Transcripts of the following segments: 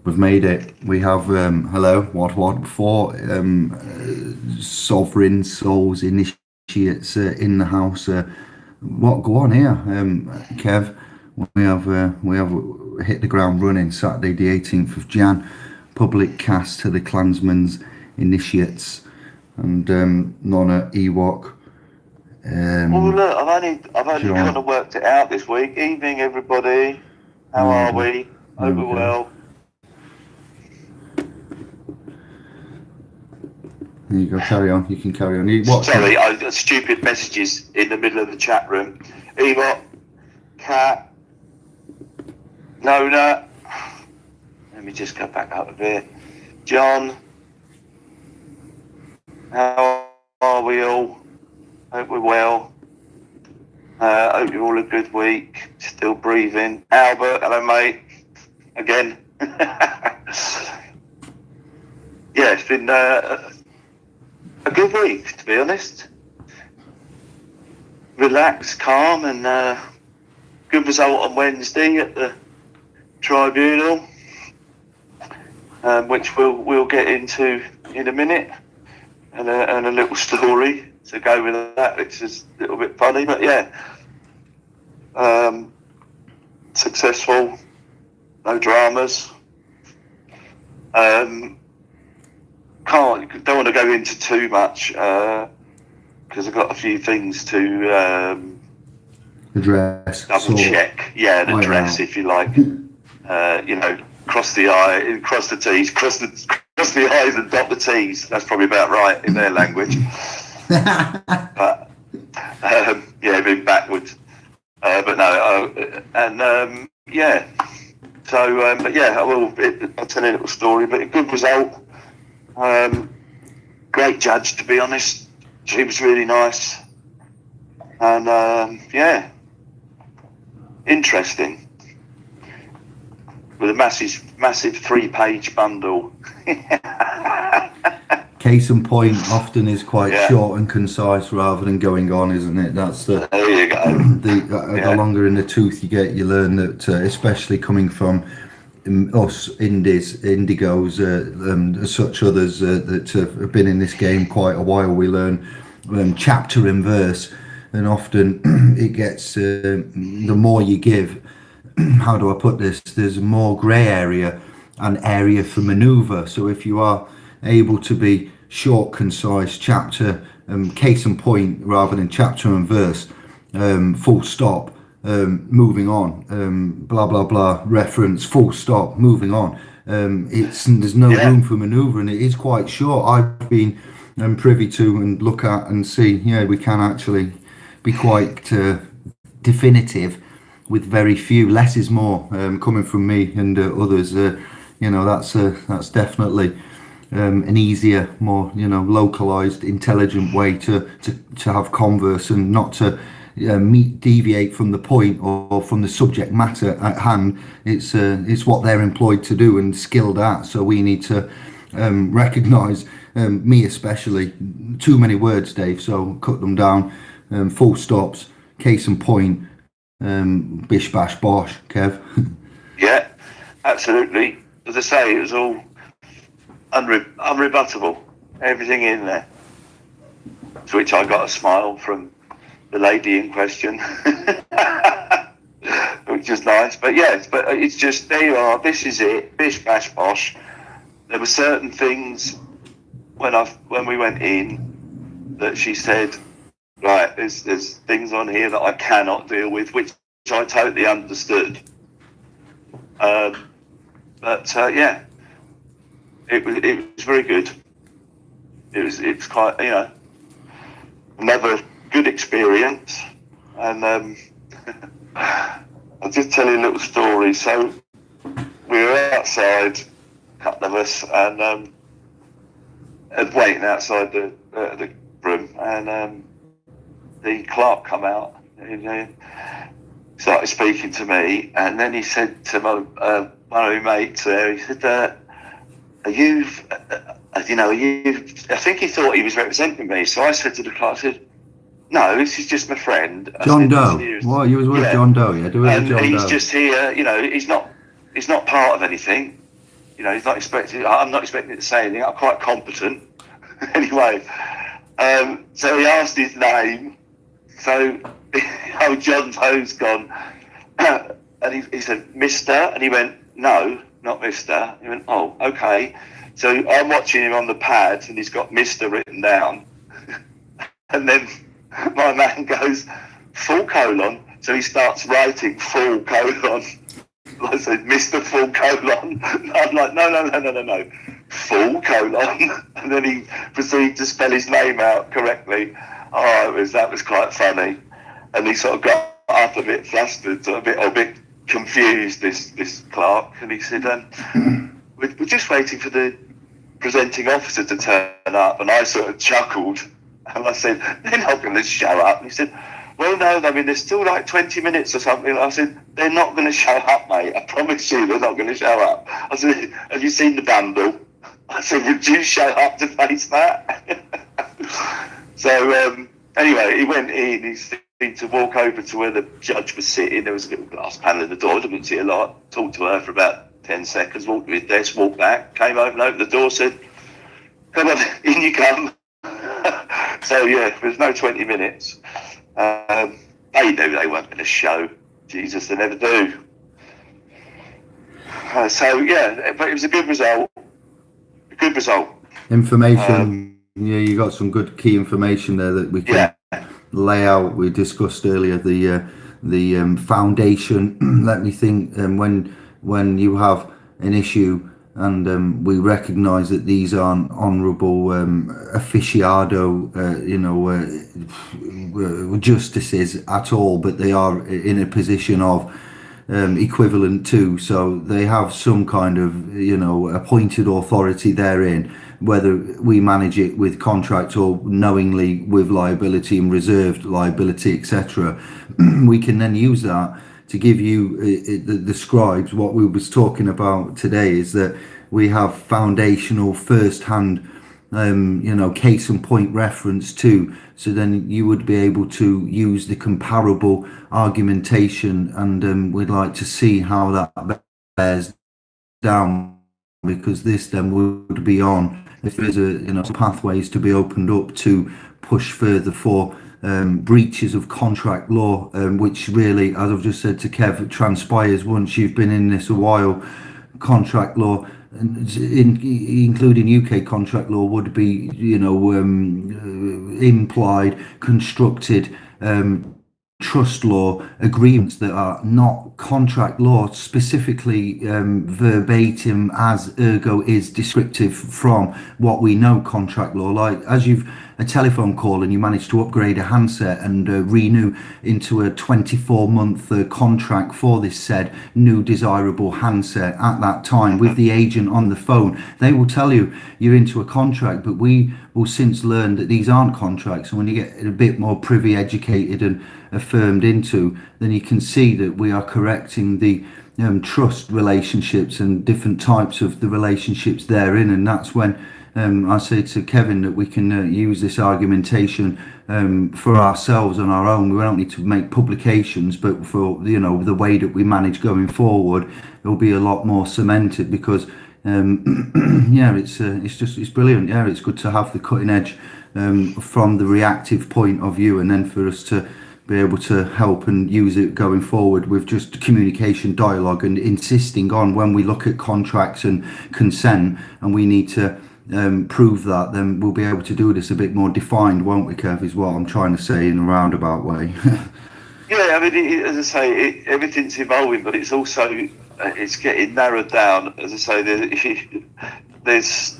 We've made it. We have hello, what? Four sovereign souls, initiates in the house. What go on here, Kev? We have hit the ground running Saturday, the 18th of Jan. Public cast to the clansmen's initiates and Nonna Ewok. Well, look, I've only kind of worked it out this week. Evening, everybody. How are we? Hope we're well. There you go. Carry on. You can carry on. Sorry, I got stupid messages in the middle of the chat room. Ewok, Cat, Nona. Let me just go back up a bit. John, how are we all? Hope we're well. Hope you're all a good week. Still breathing. Albert, hello mate. Again. Yeah, it's been a good week, to be honest. Relaxed, calm, and good result on Wednesday at the tribunal, which we'll get into in a minute, and a little story to go with that, which is a little bit funny, but yeah, successful, no dramas. Don't want to go into too much because I've got a few things to address, double check. Yeah, and address, if you like. Cross the I, cross the T's, cross the I's and dot the T's. That's probably about right in their language. But yeah, been backwards. But no, yeah. So, but yeah, I'll tell you a little story. But a good result. Great judge, to be honest. She was really nice, and yeah, interesting. With a massive 3-page bundle. Case in point often is quite short and concise rather than going on, isn't it? That's the. There you go. The longer in the tooth you get, you learn that, especially coming from us indigos, such others that have been in this game quite a while, we learn chapter and verse, and often it gets the more you give, how do I put this, there's more grey area and area for manoeuvre. So if you are able to be short, concise, chapter, case in point rather than chapter and verse, full stop, moving on, blah blah blah, reference, full stop, moving on. There's no room for manoeuvre, and it is quite short. I've been privy to and look at and see, we can actually be quite definitive with very few. Less is more, coming from me and others. That's definitely an easier, more localized, intelligent way to have converse, and not to deviate from the point or from the subject matter at hand. It's what they're employed to do and skilled at. So we need to recognise, me especially, too many words, Dave. So cut them down, full stops, case in point, bish bash bosh, Kev. Yeah, absolutely. As I say, it was all unrebuttable. Everything in there. To which I got a smile from the lady in question, which is nice. But yes, but it's just, there you are, this is it, bish bash bosh. There were certain things when we went in that she said, right, there's things on here that I cannot deal with, which I totally understood. But yeah, it was very good. It's quite, another good experience. And I'll just tell you a little story. So we were outside, a couple of us, and waiting outside the room, and the clerk come out and started speaking to me, and then he said to one of my mates there, he said, are you, I think he thought he was representing me. So I said to the clerk, I said, no, this is just my friend. John Doe. What, you was with John Doe, yeah? And he's just here, he's not part of anything. you know, he's not expecting. I'm not expecting it to say anything. I'm quite competent. Anyway, so he asked his name. So old John's hose gone, and he said, "Mister," and he went, "No, not Mister." He went, "Oh, okay." So I'm watching him on the pad, and he's got Mister written down, and then my man goes, "full colon." So he starts writing full colon. I said, "Mr. Full colon." I'm like, no, full colon. And then he proceeded to spell his name out correctly. Oh, that was quite funny. And he sort of got up a bit flustered, a bit confused, this clerk. And he said, we're just waiting for the presenting officer to turn up. And I sort of chuckled. And I said, "They're not going to show up." And he said, "Well, no, I mean, there's still like 20 minutes or something." And I said, "They're not going to show up, mate. I promise you they're not going to show up." I said, "Have you seen the bundle?" I said, "Would you show up to face that?" So, anyway, he went in. He seemed to walk over to where the judge was sitting. There was a little glass panel at the door. I didn't see a lot. Talked to her for about 10 seconds, walked to his desk, walked back, came over and opened the door, said, "Come on, in you come." So, yeah, there's no 20 minutes. They knew they weren't going to show. Jesus, they never do. So, yeah, but it was a good result. A good result. Information. Yeah, you got some good key information there that we can lay out. We discussed earlier the foundation. Let me think. When you have an issue, and we recognise that these aren't honourable aficionado, justices at all, but they are in a position of equivalent to, so they have some kind of appointed authority therein, whether we manage it with contract or knowingly with liability and reserved liability, etc. We can then use that to give you the scribes. What we was talking about today is that we have foundational first-hand case and point reference too, so then you would be able to use the comparable argumentation, and we'd like to see how that bears down, because this then would be on, if there's pathways to be opened up to push further for breaches of contract law, which really, as I've just said to Kev, transpires once you've been in this a while. Contract law, including UK contract law, would be implied, constructed trust law agreements that are not contract law, specifically verbatim, as ergo is descriptive from what we know contract law. Like, as you've a telephone call and you manage to upgrade a handset and renew into a 24-month contract for this said new desirable handset at that time with the agent on the phone, they will tell you you're into a contract, but we will since learn that these aren't contracts. And when you get a bit more privy educated and affirmed into, then you can see that we are correcting the trust relationships and different types of the relationships therein. And that's when I say to Kevin that we can use this argumentation for ourselves on our own. We don't need to make publications, but for the way that we manage going forward, it'll be a lot more cemented, because it's brilliant. Yeah, it's good to have the cutting edge from the reactive point of view, and then for us to be able to help and use it going forward with just communication, dialogue, and insisting on, when we look at contracts and consent and we need to prove that, then we'll be able to do this a bit more defined, won't we, Kev, is what I'm trying to say in a roundabout way. Yeah, I mean, as I say, everything's evolving, but it's also it's getting narrowed down. As I say, there's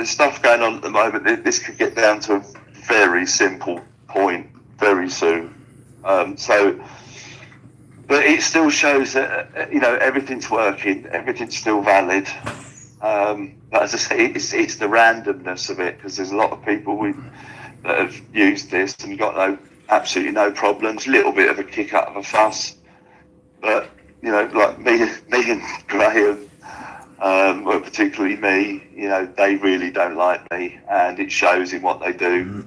stuff going on at the moment. This could get down to a very simple point very soon. But it still shows that everything's working, everything's still valid. But as I say, it's the randomness of it, because there's a lot of people that have used this and got absolutely no problems. Little bit of a kick up of a fuss, but like me and Graham, well, particularly me, they really don't like me, and it shows in what they do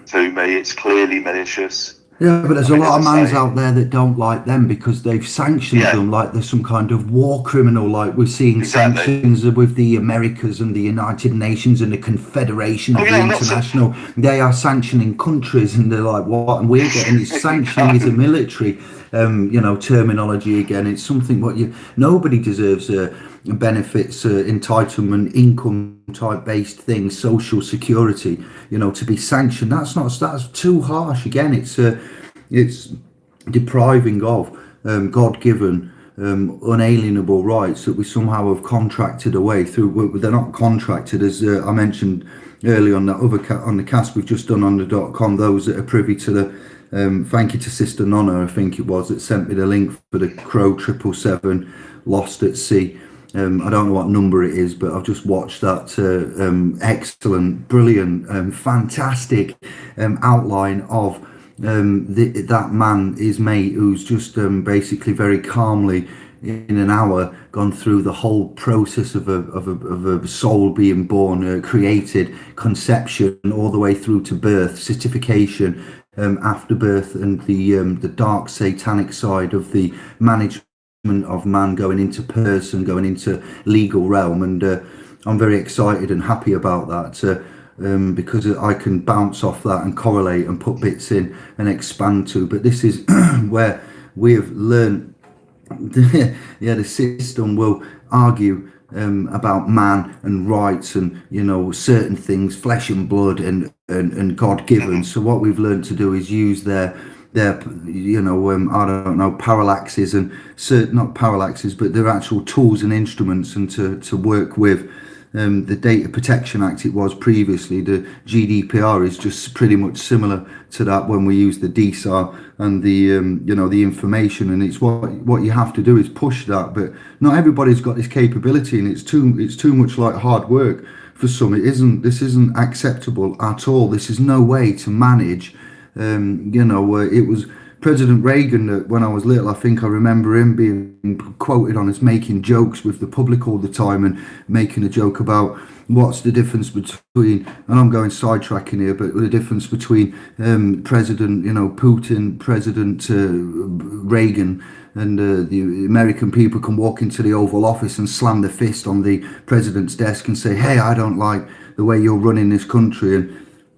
to me. It's clearly malicious. Yeah, but there's I a mean, lot of as I mans say, out there that don't like them because they've sanctioned yeah, them like there's some kind of war criminal. Like we're seeing exactly. sanctions with the Americas and the United Nations and the Confederation Oh of yeah, the I'm not. International. They are sanctioning countries, and they're like, what? And we're getting it. Sanctioning is a military, terminology again. It's something what you nobody deserves. Benefits, entitlement, income type based things, social security, to be sanctioned. That's too harsh. Again, it's depriving of God given. Unalienable rights that we somehow have contracted away through. Well, they're not contracted, as I mentioned earlier on that other on the cast we've just done on the .com. Those that are privy to the thank you to Sister Nonna, I think it was, that sent me the link for the Crow 777 Lost at Sea. I don't know what number it is, but I've just watched that excellent, brilliant, fantastic outline of that man, his mate, who's just basically very calmly in an hour gone through the whole process of a soul being born, created, conception, all the way through to birth, certification, after birth, and the dark satanic side of the management of man going into person, going into legal realm, and I'm very excited and happy about that. Because I can bounce off that and correlate and put bits in and expand to. But this is where we have learned. Yeah, the system will argue about man and rights and certain things, flesh and blood and God given. So what we've learned to do is use their I don't know, parallaxes and certain, not parallaxes, but their actual tools and instruments, and to work with the Data Protection Act. It was previously the GDPR is just pretty much similar to that when we use the DSAR and the the information, and it's what you have to do is push that. But not everybody's got this capability, and it's too much like hard work for some. This isn't acceptable at all. This is no way to manage. It was President Reagan that when I was little, I think I remember him being quoted on as making jokes with the public all the time and making a joke about what's the difference between, and I'm going sidetracking here, but the difference between President, Putin, President Reagan, and the American people can walk into the Oval Office and slam their fist on the president's desk and say, hey, I don't like the way you're running this country.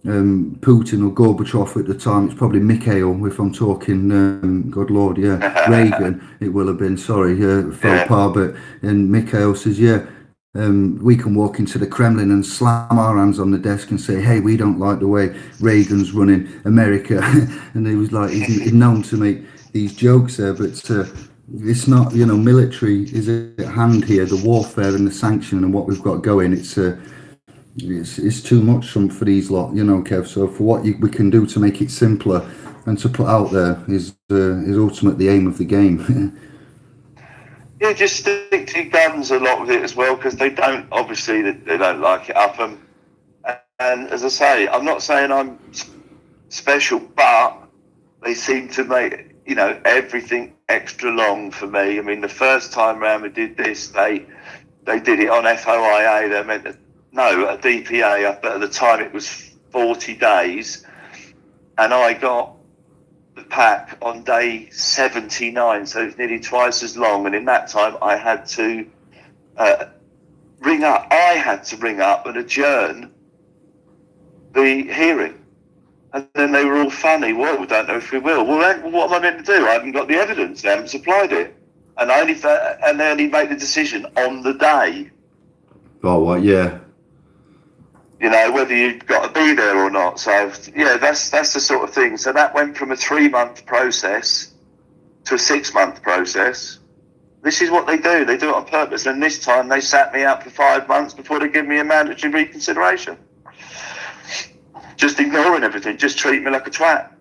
And Putin or Gorbachev at the time, it's probably Mikhail, if I'm talking, good Lord, yeah, Reagan, it will have been, sorry, faux pas, but, and Mikhail says, yeah, we can walk into the Kremlin and slam our hands on the desk and say, hey, we don't like the way Reagan's running America. And he was like, he's known to make these jokes there, but it's not, military is at hand here, the warfare and the sanction and what we've got going. It's too much for these lot, Kev. So for what we can do to make it simpler and to put out there is ultimately the aim of the game. Yeah, just stick to your guns a lot with it as well, because they don't like it up. And as I say, I'm not saying I'm special, but they seem to make everything extra long for me. I mean, the first time round we did this, they did it on FOIA. They meant a DPA, but at the time it was 40 days, and I got the pack on day 79, so it's nearly twice as long. And in that time, I had to ring up. I had to ring up and adjourn the hearing. And then they were all funny. Well, we don't know if we will. Well, what am I meant to do? I haven't got the evidence. They haven't supplied it, and they only made the decision on the day. Oh, well, yeah. Whether you've got to be there or not. So, yeah, that's the sort of thing. So that went from a 3-month process to a 6-month process. This is what they do. They do it on purpose. And this time they sat me out for 5 months before they give me a mandatory reconsideration. Just ignoring everything. Just treat me like a twat.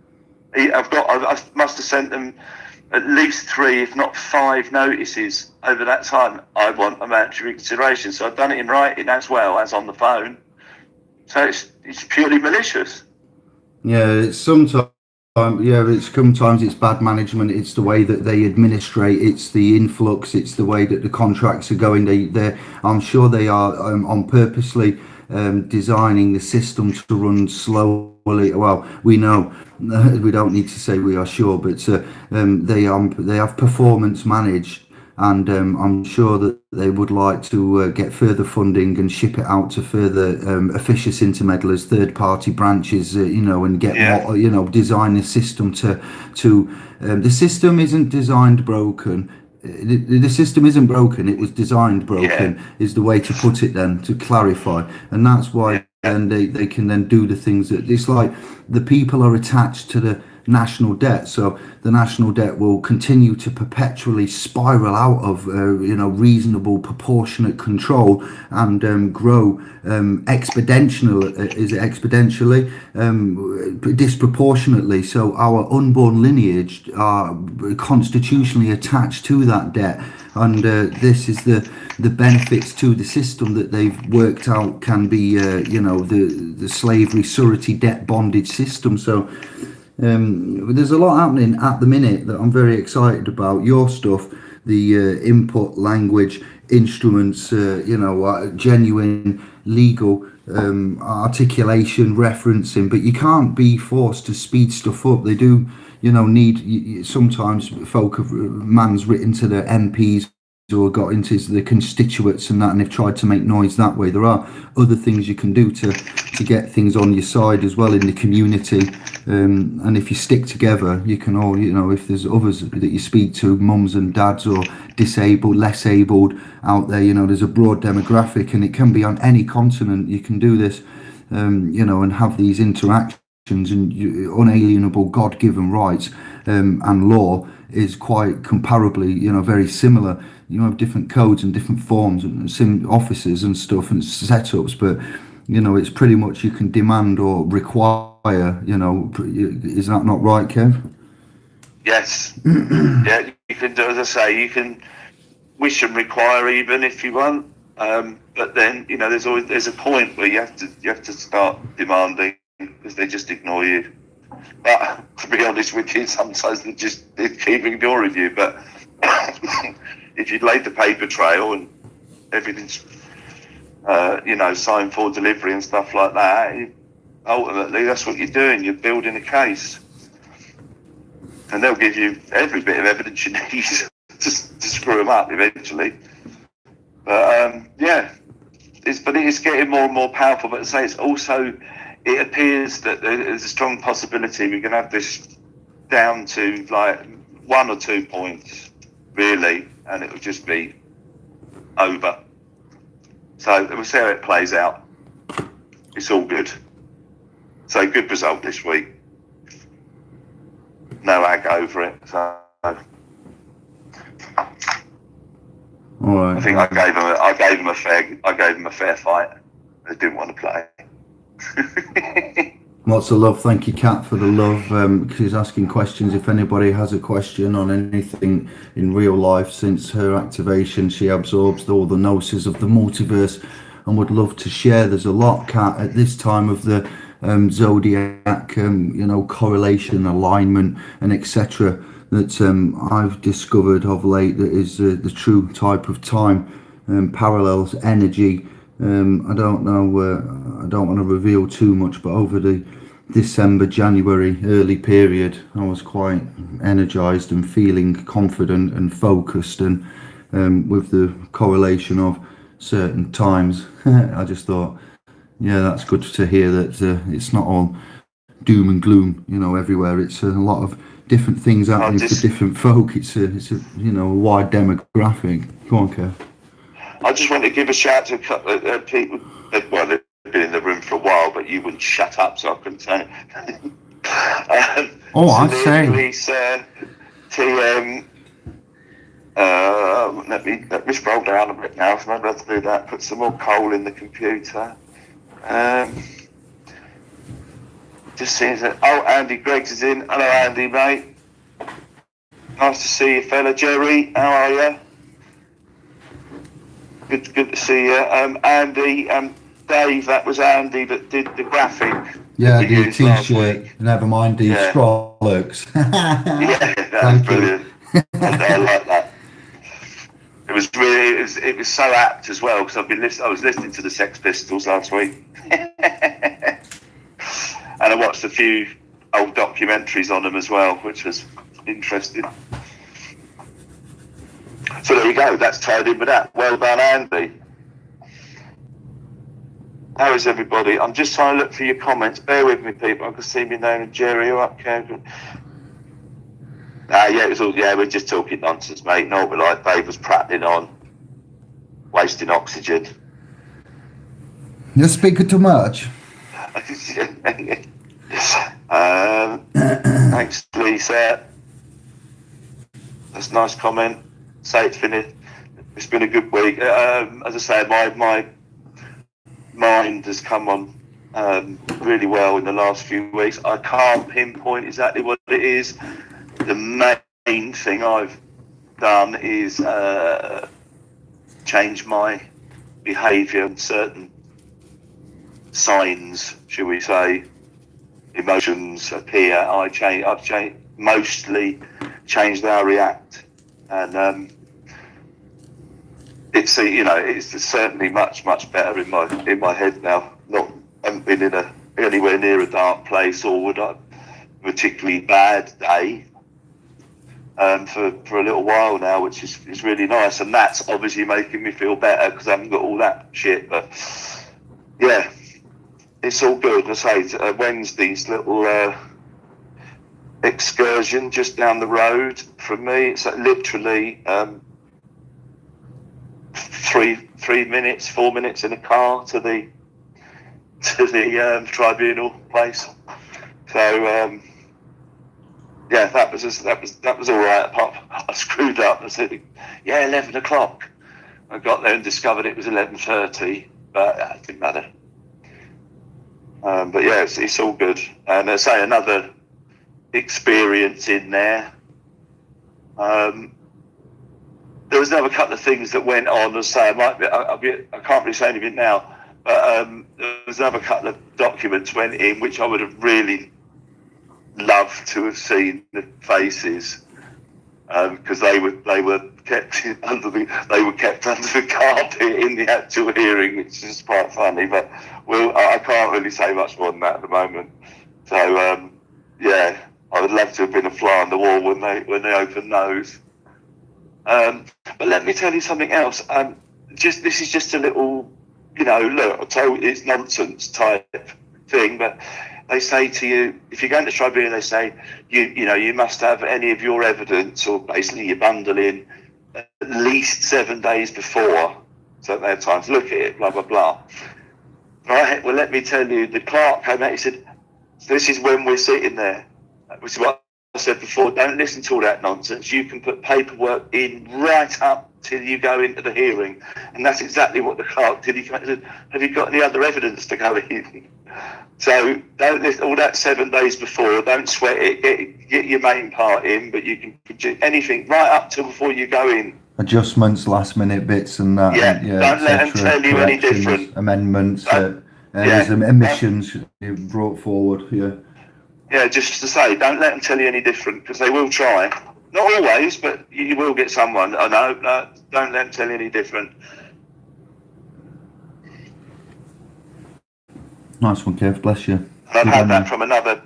I must have sent them at least 3, if not 5 notices over that time. I want a mandatory reconsideration. So I've done it in writing as well as on the phone. So it's purely malicious. Yeah, it's sometimes yeah, it's sometimes it's bad management. It's the way that they administrate. It's the influx. It's the way that the contracts are going. I'm sure they are on purposely designing the system to run slowly. Well, we know we don't need to say we are sure, but they have performance managed, and I'm sure that they would like to get further funding and ship it out to further officious intermeddlers, third-party branches, and get more, design a system to the system isn't designed broken. The system isn't broken. It was designed broken, is the way to put it. Then to clarify, and that's why then they can then do the things that it's like the people are attached to the national debt, so the national debt will continue to perpetually spiral out of reasonable proportionate control and grow exponentially disproportionately, so our unborn lineage are constitutionally attached to that debt, and this is the benefits to the system that they've worked out can be the slavery surety debt bondage system. So there's a lot happening at the minute that I'm very excited about. Your stuff, the input language instruments, genuine legal articulation, referencing, but you can't be forced to speed stuff up. They do, need sometimes folk have man's written to the MPs or got into the constituents and that, and they've tried to make noise that way. There are other things you can do to get things on your side as well in the community, and if you stick together, you can all, if there's others that you speak to, mums and dads or disabled, less abled out there, there's a broad demographic, and it can be on any continent. You can do this, and have these interactions, and unalienable God-given rights and law is quite comparably, very similar. You have different codes and different forms and offices and stuff and setups, but it's pretty much you can demand or require. Is that not right, Kev? Yes. Yeah, you can do, as I say, you can wish and require even if you want, but then there's a point where you have to start demanding because they just ignore you. But to be honest with you, sometimes they keep ignoring you. But if you'd laid the paper trail and everything's, signed for delivery and stuff like that, ultimately that's what you're doing. You're building a case. And they'll give you every bit of evidence you need to screw them up eventually. But, it is getting more and more powerful. But say it's also... It appears that there's a strong possibility we're going to have this down to like 1 or 2 points, really, and it will just be over. So we'll see how it plays out. It's all good. So good result this week. No ag over it. So all right. I think I gave them a fair fight. They didn't want to play. Lots of love. Thank you, Kat, for the love. She's asking questions. If anybody has a question on anything in real life since her activation, she absorbs all the gnosis of the multiverse and would love to share. There's a lot, Kat, at this time of the zodiac, correlation, alignment, and etc. that I've discovered of late that is the true type of time, parallels, energy. I don't know, I don't want to reveal too much, but over the December, January early period, I was quite energized and feeling confident and focused, and with the correlation of certain times, I just thought, yeah, that's good to hear that it's not all doom and gloom, everywhere. It's a lot of different things happening for different folk. It's a wide demographic. Go on, Kev. I just want to give a shout to a couple of people. Well, they've been in the room for a while, but you wouldn't shut up, so I couldn't say it. I'd say. Release, TM. Let me scroll down a bit now. So maybe I have to do that. Put some more coal in the computer. Just seeing that. Oh, Andy Greggs is in. Hello, Andy, mate. Nice to see you, fella. Jerry, how are you? Good to see you. Andy, Dave, that was Andy that did the graphic Yeah, we the used last T-shirt. week. Never mind the Yeah, Strolux. yeah, that was Thank you. brilliant. I like that. It was really, it was so apt as well because I was listening to the Sex Pistols last week, and I watched a few old documentaries on them as well, which was interesting. So there you go. That's tied in with that. Well done, Andy. How is everybody? I'm just trying to look for your comments. Bear with me, people. I can see me name and Jerry. You up, Kevin? Yeah, it was all. Yeah, we're just talking nonsense, mate. No, but like Dave was prattling on, wasting oxygen. You're speaking too much. Thanks, Lisa. That's a nice comment. Say it's been a good week. As I say, my mind has come on really well in the last few weeks. I can't pinpoint exactly what it is. The main thing I've done is change my behaviour and certain signs, shall we say, emotions appear. I've mostly changed how I react, and it's certainly much better in my head now. Haven't been in anywhere near a dark place or a particularly bad day for a little while now, which is really nice, and that's obviously making me feel better because I haven't got all that shit. But yeah, it's all good. I say Wednesday's little excursion just down the road from me. It's literally 4 minutes in a car to the tribunal place. So yeah, that was all right. Apart from I screwed up. I said, yeah, 11 o'clock. I got there and discovered it was 11:30, but it didn't matter. But yeah, it's all good. And I say another experience in there. There was another couple of things that went on. As I say, I can't really say anything now, but there was another couple of documents went in which I would have really loved to have seen the faces, because they were kept under the carpet in the actual hearing, which is quite funny. But I can't really say much more than that at the moment. So yeah, I would love to have been a fly on the wall when they opened those. But let me tell you something else. This is just a little, look, it's nonsense type thing, but they say to you, if you're going to tribunal, they say you must have any of your evidence, or basically your bundle in at least 7 days before, so they have time to look at it, blah blah blah. Right, well, let me tell you, the clerk came out, he said, this is when we're sitting there, which is what I said before, don't listen to all that nonsense. You can put paperwork in right up till you go into the hearing, and that's exactly what the clerk did. He came out and said, have you got any other evidence to go in? So don't listen all that 7 days before, don't sweat it, get your main part in, but you can do anything right up till before you go in. Adjustments, last minute bits and that. Yeah, don't let them tell you any different. Amendments, there's omissions brought forward, yeah. Yeah, just to say, don't let them tell you any different, because they will try. Not always, but you will get someone. Oh, no, don't let them tell you any different. Nice one, Kev. Bless you. And I've had that from another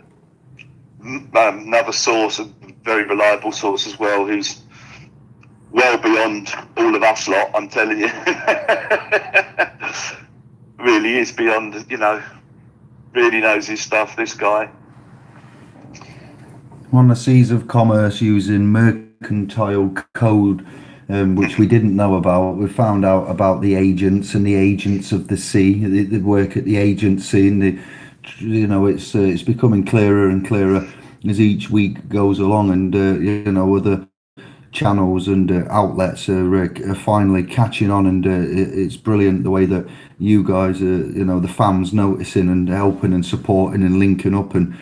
source, a very reliable source as well, who's well beyond all of us lot, I'm telling you. Really is beyond, really knows his stuff, this guy. On the seas of commerce using mercantile code, which we didn't know about. We found out about the agents and the agents of the sea. They work at the agency, and it's becoming clearer and clearer as each week goes along, and other channels and outlets are finally catching on, and it's brilliant the way that you guys are, the fans noticing and helping and supporting and linking up, and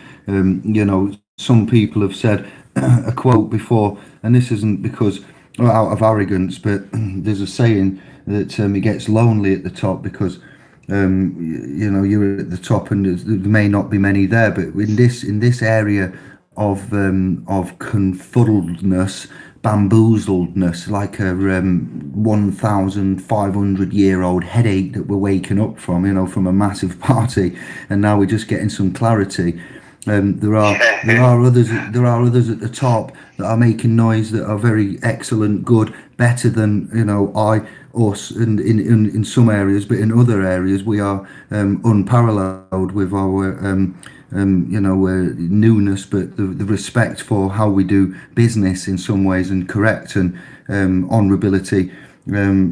some people have said a quote before, and this isn't because out of arrogance, but there's a saying that it gets lonely at the top, because you're at the top, and there may not be many there. But in this area of confuddledness, bamboozledness, like a 1,500-year-old headache that we're waking up from, from a massive party, and now we're just getting some clarity. There are others at the top that are making noise that are very excellent, good, better than us, and in some areas, but in other areas we are unparalleled with our newness, but the respect for how we do business in some ways, and correct, and honourability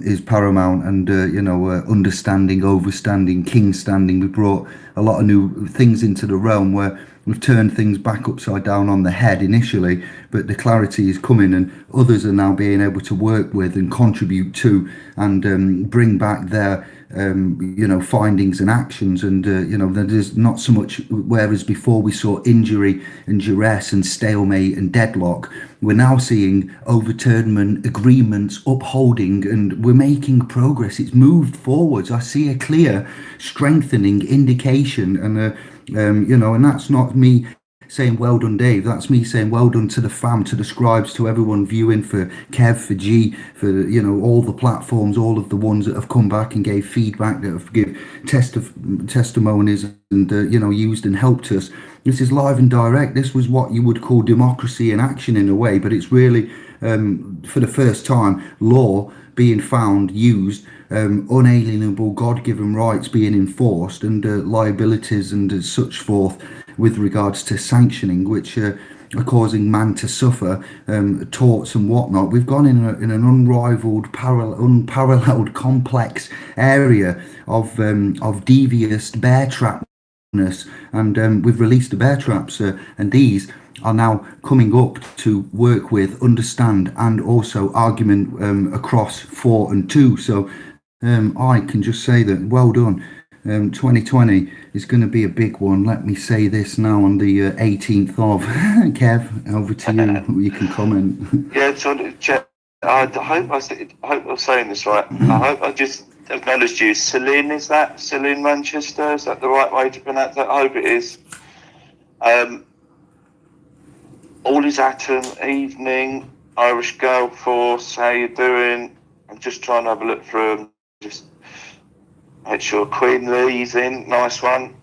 is paramount, and understanding, overstanding, king standing. We brought a lot of new things into the realm where we've turned things back upside down on the head initially, but the clarity is coming, and others are now being able to work with and contribute to, and bring back their findings and actions, and there's not so much, whereas before we saw injury and duress and stalemate and deadlock, we're now seeing overturnment, agreements, upholding, and we're making progress. It's moved forwards. I see a clear strengthening indication, and and that's not me saying well done, Dave. That's me saying well done to the fam, to the scribes, to everyone viewing, for Kev, for G, for all the platforms, all of the ones that have come back and gave feedback, that have given testimonies, and used and helped us. This is live and direct. This was what you would call democracy in action in a way, but it's really for the first time law being found, used, unalienable God-given rights being enforced, and liabilities and such forth with regards to sanctioning, which are causing man to suffer, torts and whatnot. We've gone in an unrivaled, unparalleled, complex area of devious bear trapness, and we've released the bear traps, and these are now coming up to work with, understand, and also argument across for and to. So I can just say that well done. 2020 is going to be a big one. Let me say this now on the 18th of Kev. Over to you. You can comment. Yeah, so I hope I'm saying this right. I hope I just acknowledged you. Celine, is that Celine Manchester? Is that the right way to pronounce that? I hope it is. All is Atom, evening, Irish Girl Force, how you doing? I'm just trying to have a look through them. Just make sure Queen Lee's in, nice one.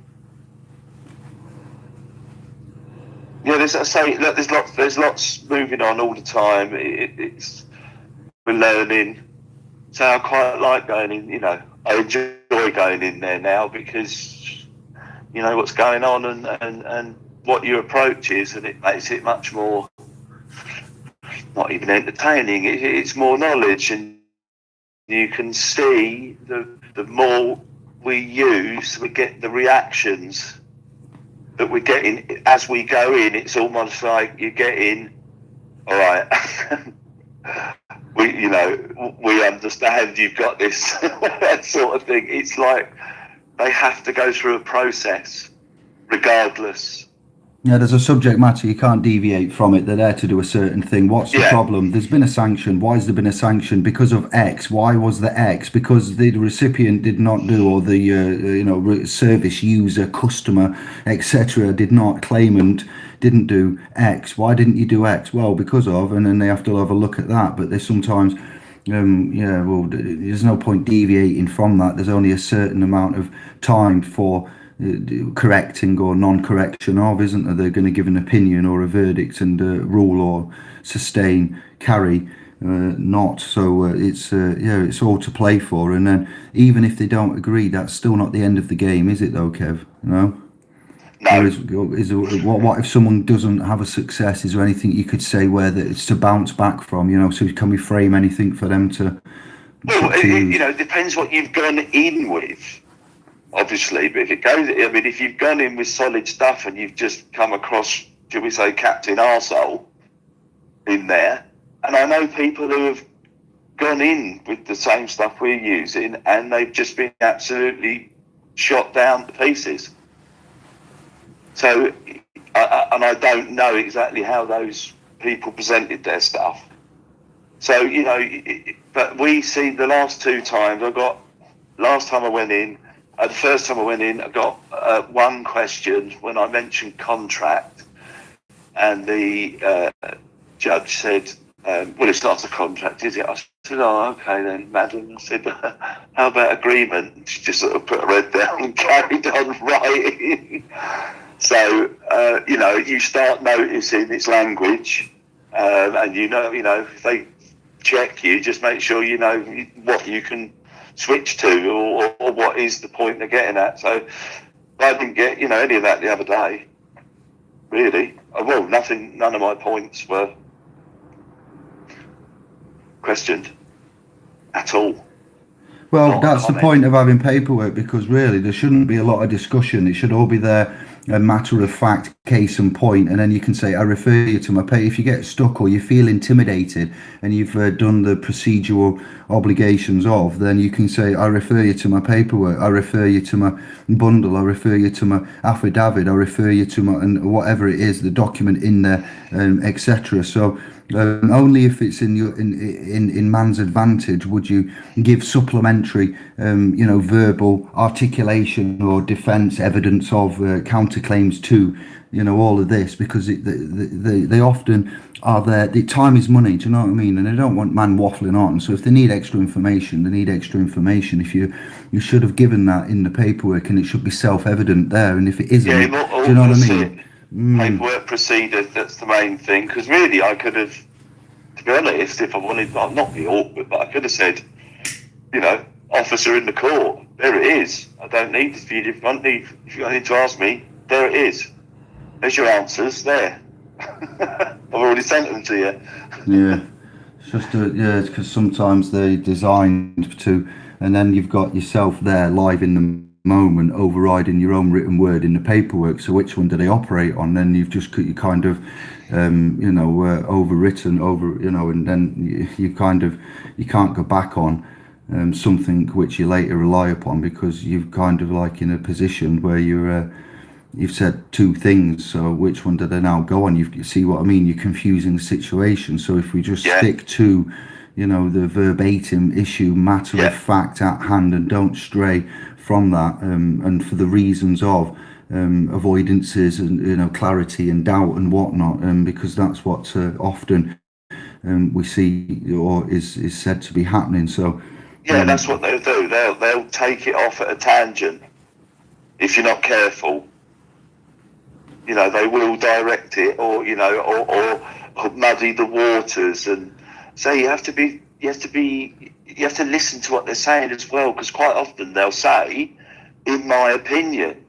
Yeah, there's lots moving on all the time. We're learning. So I quite like going in, I enjoy going in there now, because you know what's going on, and what your approach is, and it makes it much more, not even entertaining, it's more knowledge, and you can see the more we use, we get the reactions that we're getting as we go in. It's almost like you're getting, all right, we understand you've got this, that sort of thing. It's like they have to go through a process regardless. Yeah, there's a subject matter, you can't deviate from it. They're there to do a certain thing. What's the problem? There's been a sanction. Why has there been a sanction? Because of X. Why was the X? Because the recipient did not do, or the service user, customer, etc. did not, claimant didn't do X. Why didn't you do X? Well, because of, and then they have to have a look at that. But there's sometimes, there's no point deviating from that. There's only a certain amount of time for correcting or non-correction of, isn't there? They're going to give an opinion or a verdict and rule or sustain, carry, not. So it's all to play for. And then even if they don't agree, that's still not the end of the game, is it though, Kev? No. What if someone doesn't have a success? Is there anything you could say where that it's to bounce back from? So can we frame anything for them to? Well, it depends what you've gone in with. Obviously, but if you've gone in with solid stuff and you've just come across, shall we say, Captain Arsehole in there, and I know people who have gone in with the same stuff we're using and they've just been absolutely shot down to pieces. So, and I don't know exactly how those people presented their stuff. So, but we see the last two times last time I went in, the first time I went in, I got one question when I mentioned contract, and the judge said, well, it's not a contract, is it? I said, oh, okay then, madam. I said, how about agreement? And she just sort of put her head down and carried on writing. So, you start noticing its language, and if they check you, just make sure you know what you can switch to, or what is the point they're getting at. So I didn't get, any of that the other day, really. Well, none of my points were questioned at all. Well, that's the point of having paperwork, because really there shouldn't be a lot of discussion. It should all be there, a matter of fact, case in point, and then you can say, I refer you to my pay. If you get stuck or you feel intimidated and you've done the procedural obligations of, then you can say, I refer you to my paperwork, I refer you to my bundle, I refer you to my affidavit, I refer you to my, and whatever it is, the document in there, etc. So only if it's in man's advantage would you give supplementary, verbal articulation or defence evidence of counterclaims to, all of this, because they often are there. The time is money, do you know what I mean? And they don't want man waffling on. So if they need extra information, they need extra information. If you should have given that in the paperwork, and it should be self-evident there. And if it isn't, do you know what I mean? Paperwork procedure, that's the main thing, because really I could have, to be honest, if I wanted, well, not be awkward, but I could have said, officer in the court, there it is. I don't need to, if you need to ask me, there it is. There's your answers there. I've already sent them to you. Yeah, it's just it's because sometimes they're designed to, and then you've got yourself there live in the moment overriding your own written word in the paperwork. So which one do they operate on? Then you've just you kind of overwritten and then you can't go back on something which you later rely upon, because you've kind of like in a position where you've said two things, so which one do they now go on? You see what I mean? You're confusing the situation. So if we just stick to the verbatim issue, matter of fact at hand, and don't stray from that, and for the reasons of avoidances and clarity and doubt and whatnot, because that's what often we see or is said to be happening. So that's what they'll do. They'll take it off at a tangent if you're not careful. They will direct it, or muddy the waters, and say you have to listen to what they're saying as well, because quite often they'll say, in my opinion,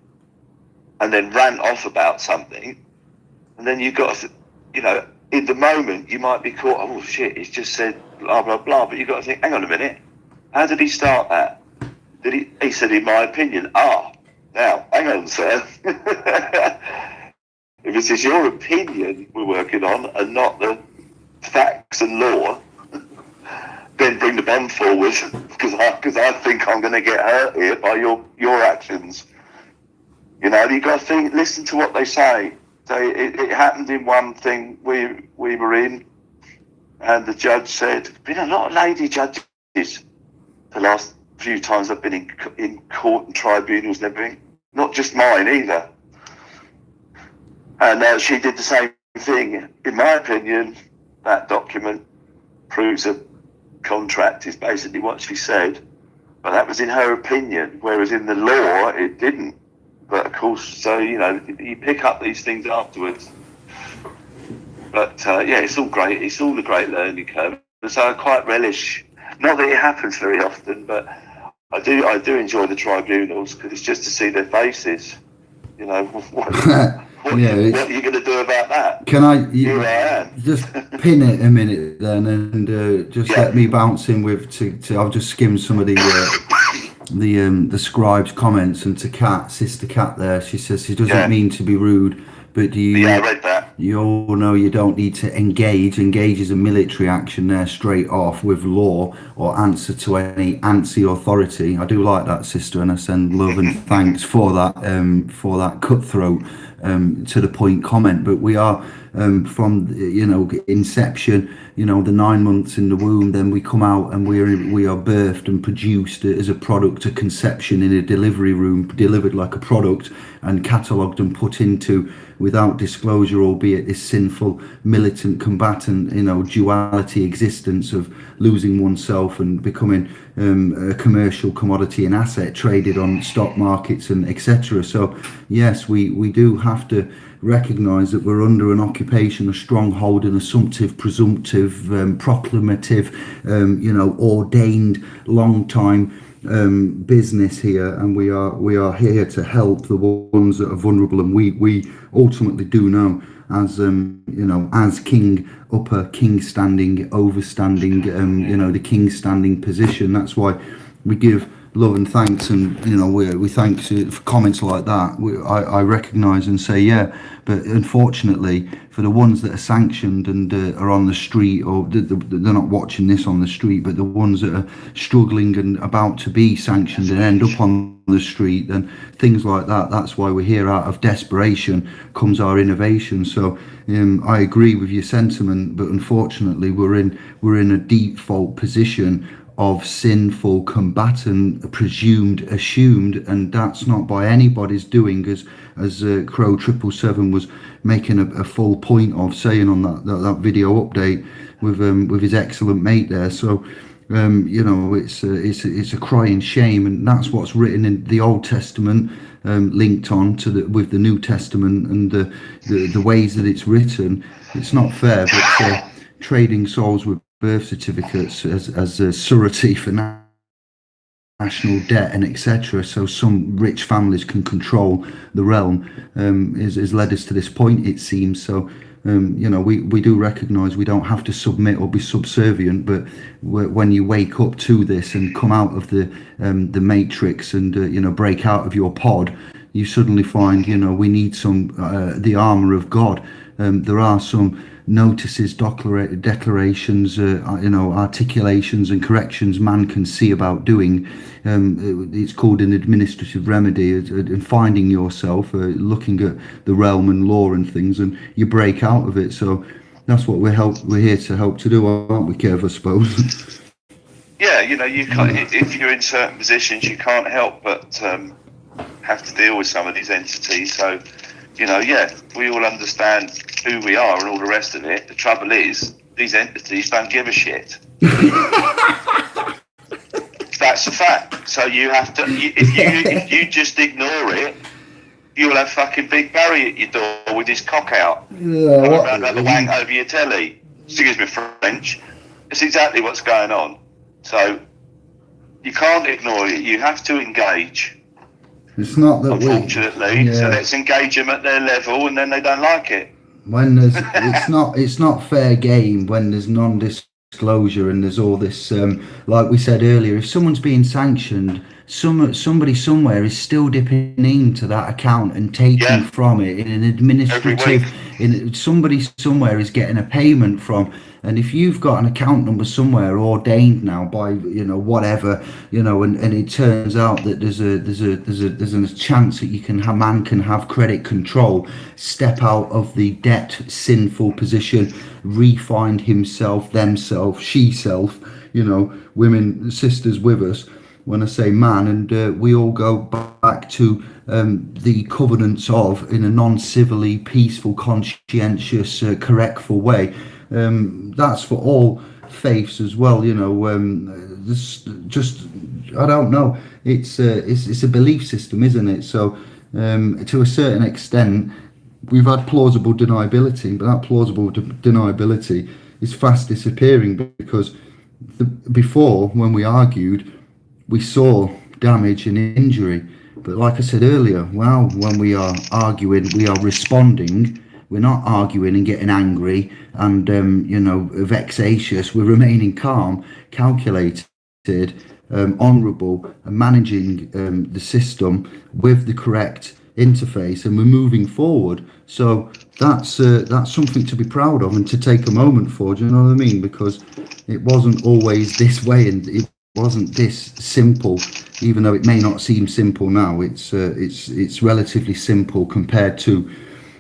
and then rant off about something, and then you've got to, in the moment you might be caught, oh shit, he's just said blah blah blah, but you've got to think, hang on a minute, how did he start that? He said in my opinion. Now hang on, sir. If it is your opinion we're working on and not the facts and law, then bring the bond forward, because I think I'm going to get hurt here by your actions. You've got to think, listen to what they say. So it happened in one thing we were in, and the judge said, been a lot of lady judges the last few times I've been in court and tribunals and everything, not just mine either. And she did the same thing. In my opinion, that document proves a contract, is basically what she said. But that was in her opinion, whereas in the law, it didn't. But of course, so, you pick up these things afterwards. But it's all great. It's all a great learning curve. So I quite relish, not that it happens very often, but I do enjoy the tribunals, because it's just to see their faces. What are you going to do about that? Can I just pin it a minute then, and just let me bounce in with to I've just skimmed some of the scribe's comments, and to Kat, sister Kat there, she says she doesn't mean to be rude, but do you? Yeah, I read that. You all know you don't need to engage. Engage is a military action there, straight off, with law, or answer to any antsy authority. I do like that, sister, and I send love and thanks for that cutthroat, to the point comment. But we are from inception, the 9 months in the womb, then we come out and we are birthed and produced as a product, a conception in a delivery room, delivered like a product and catalogued and put into, without disclosure, albeit this sinful militant combatant duality existence of losing oneself and becoming a commercial commodity and asset traded on stock markets and etc. So yes, we do have to recognize that we're under an occupation, a stronghold, an assumptive, presumptive, proclamative, ordained long time business here, and we are here to help the ones that are vulnerable. And we ultimately do know, as as king standing, overstanding, the king standing position. That's why we give love and thanks, and we thank for comments like that. I recognise and say but unfortunately for the ones that are sanctioned and are on the street, or they're not watching this on the street, but the ones that are struggling and about to be sanctioned and end up on the street and things like that, that's why we're here. Out of desperation comes our innovation. So I agree with your sentiment, but unfortunately we're in a default position of sinful combatant, presumed, assumed, and that's not by anybody's doing, as Crow 777 was making a full point of saying on that video update with his excellent mate there. So it's a crying shame, and that's what's written in the Old Testament, linked on to with the New Testament, and the ways that it's written. It's not fair, but trading souls with birth certificates as a surrogate for national debt and etc. So some rich families can control the realm, has led us to this point, it seems. So we do recognise we don't have to submit or be subservient, but when you wake up to this and come out of the matrix and break out of your pod, you suddenly find we need some the armour of God. There are some notices, declarations, articulations and corrections man can see about doing. It's called an administrative remedy, and finding yourself, looking at the realm and law and things, and you break out of it. So that's what we're here to help to do, aren't we, Kev, I suppose? Yeah, you can't, if you're in certain positions, you can't help but have to deal with some of these entities. So we all understand who we are and all the rest of it. The trouble is, these entities don't give a shit. That's a fact. So you have to, if you just ignore it, you'll have fucking Big Barry at your door with his cock out, around like the wang over your telly. Excuse me, French. It's exactly what's going on. So you can't ignore it. You have to engage. It's not that unfortunately, so let's engage them at their level, and then they don't like it. When there's, it's not fair game when there's non-disclosure and there's all this. Like we said earlier, if someone's being sanctioned, somebody somewhere is still dipping into that account and taking from it in an administrative. Somebody somewhere is getting a payment from. And if you've got an account number somewhere ordained now by whatever, and it turns out that there's a chance that man can have credit control, step out of the debt sinful position, re-find himself, themself, she-self, women, sisters with us. When I say man, and we all go back to the covenants of, in a non-civilly, peaceful, conscientious, correctful way. That's for all faiths as well. This just, I don't know. It's a belief system, isn't it? So to a certain extent, we've had plausible deniability, but that plausible deniability is fast disappearing, because before, when we argued, we saw damage and injury. But like I said earlier, when we are arguing, we are responding. We're not arguing and getting angry and vexatious. We're remaining calm, calculated, honourable, and managing the system with the correct interface, and we're moving forward. So that's something to be proud of and to take a moment for. Do you know what I mean? Because it wasn't always this way, and it wasn't this simple. Even though it may not seem simple now, it's relatively simple compared to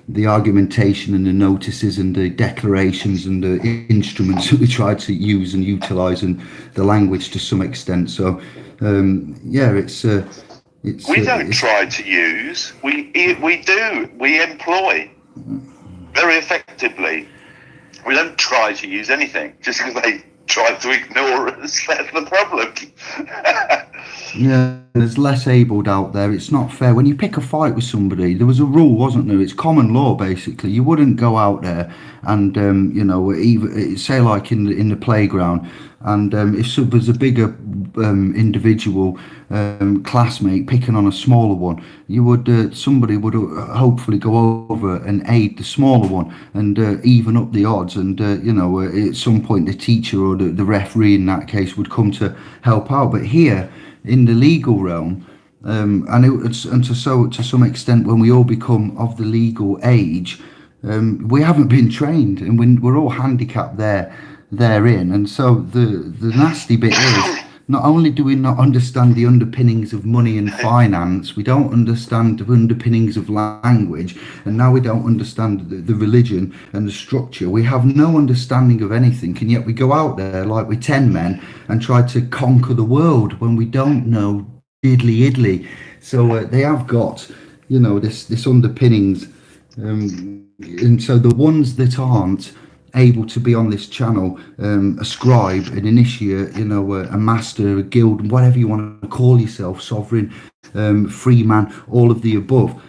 the argumentation and the notices and the declarations and the instruments that we try to use and utilize, and the language to some extent. So we don't try to use. We employ very effectively. We don't try to use anything just because they try to ignore us. That's the problem. Yeah, there's less abled out there. It's not fair. When you pick a fight with somebody, there was a rule, wasn't there? It's common law, basically. You wouldn't go out there and, even say like in the playground, and if there's a bigger individual classmate picking on a smaller one, you would somebody would hopefully go over and aid the smaller one and even up the odds. And at some point the teacher or the referee in that case would come to help out. But here, in the legal realm, and to some extent, when we all become of the legal age, we haven't been trained, and we're all handicapped therein. And so the nasty bit is, not only do we not understand the underpinnings of money and finance, we don't understand the underpinnings of language, and now we don't understand the religion and the structure. We have no understanding of anything, and yet we go out there like we're 10 men and try to conquer the world when we don't know diddly. So they have got, this underpinnings, and so the ones that aren't able to be on this channel, a scribe, an initiate, a master, a guild, whatever you want to call yourself, sovereign, free man, all of the above,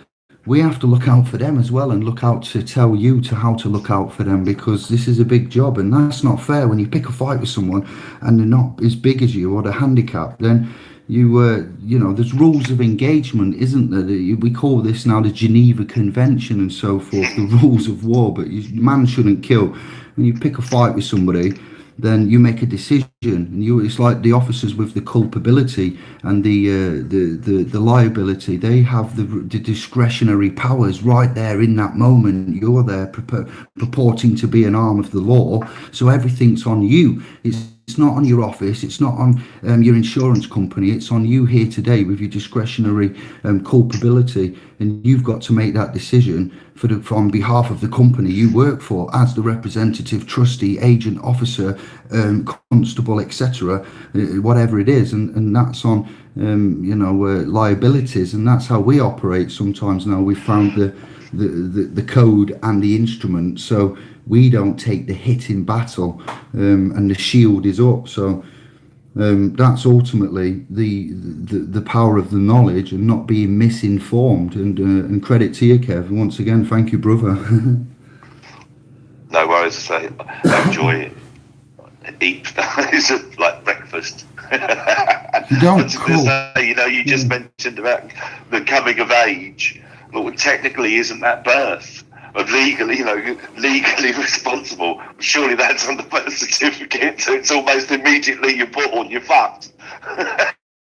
we have to look out for them as well, and look out to tell you how to look out for them, because this is a big job, and that's not fair. When you pick a fight with someone and they're not as big as you or they're handicapped, then there's rules of engagement, isn't there? We call this now the Geneva Convention and so forth, the rules of war. But man shouldn't kill. When you pick a fight with somebody, then you make a decision, and it's like the officers with the culpability and the liability. They have the discretionary powers right there in that moment. You're there purporting to be an arm of the law, so everything's on you. It's not on your office, it's not on your insurance company, it's on you here today with your discretionary culpability, and you've got to make that decision on behalf of the company you work for as the representative, trustee, agent, officer, constable, etc., whatever it is, and that's on liabilities, and that's how we operate sometimes now. We've found the code and the instrument, so we don't take the hit in battle, and the shield is up. So that's ultimately the power of the knowledge and not being misinformed. And credit to you, Kev. Once again, thank you, brother. No worries. I enjoy it. Eat. It's like breakfast. You don't. Cool. You just mentioned about the coming of age. Well, technically, isn't that birth? Of legally responsible. Surely that's on the birth certificate, so it's almost immediately you're born, you're fucked.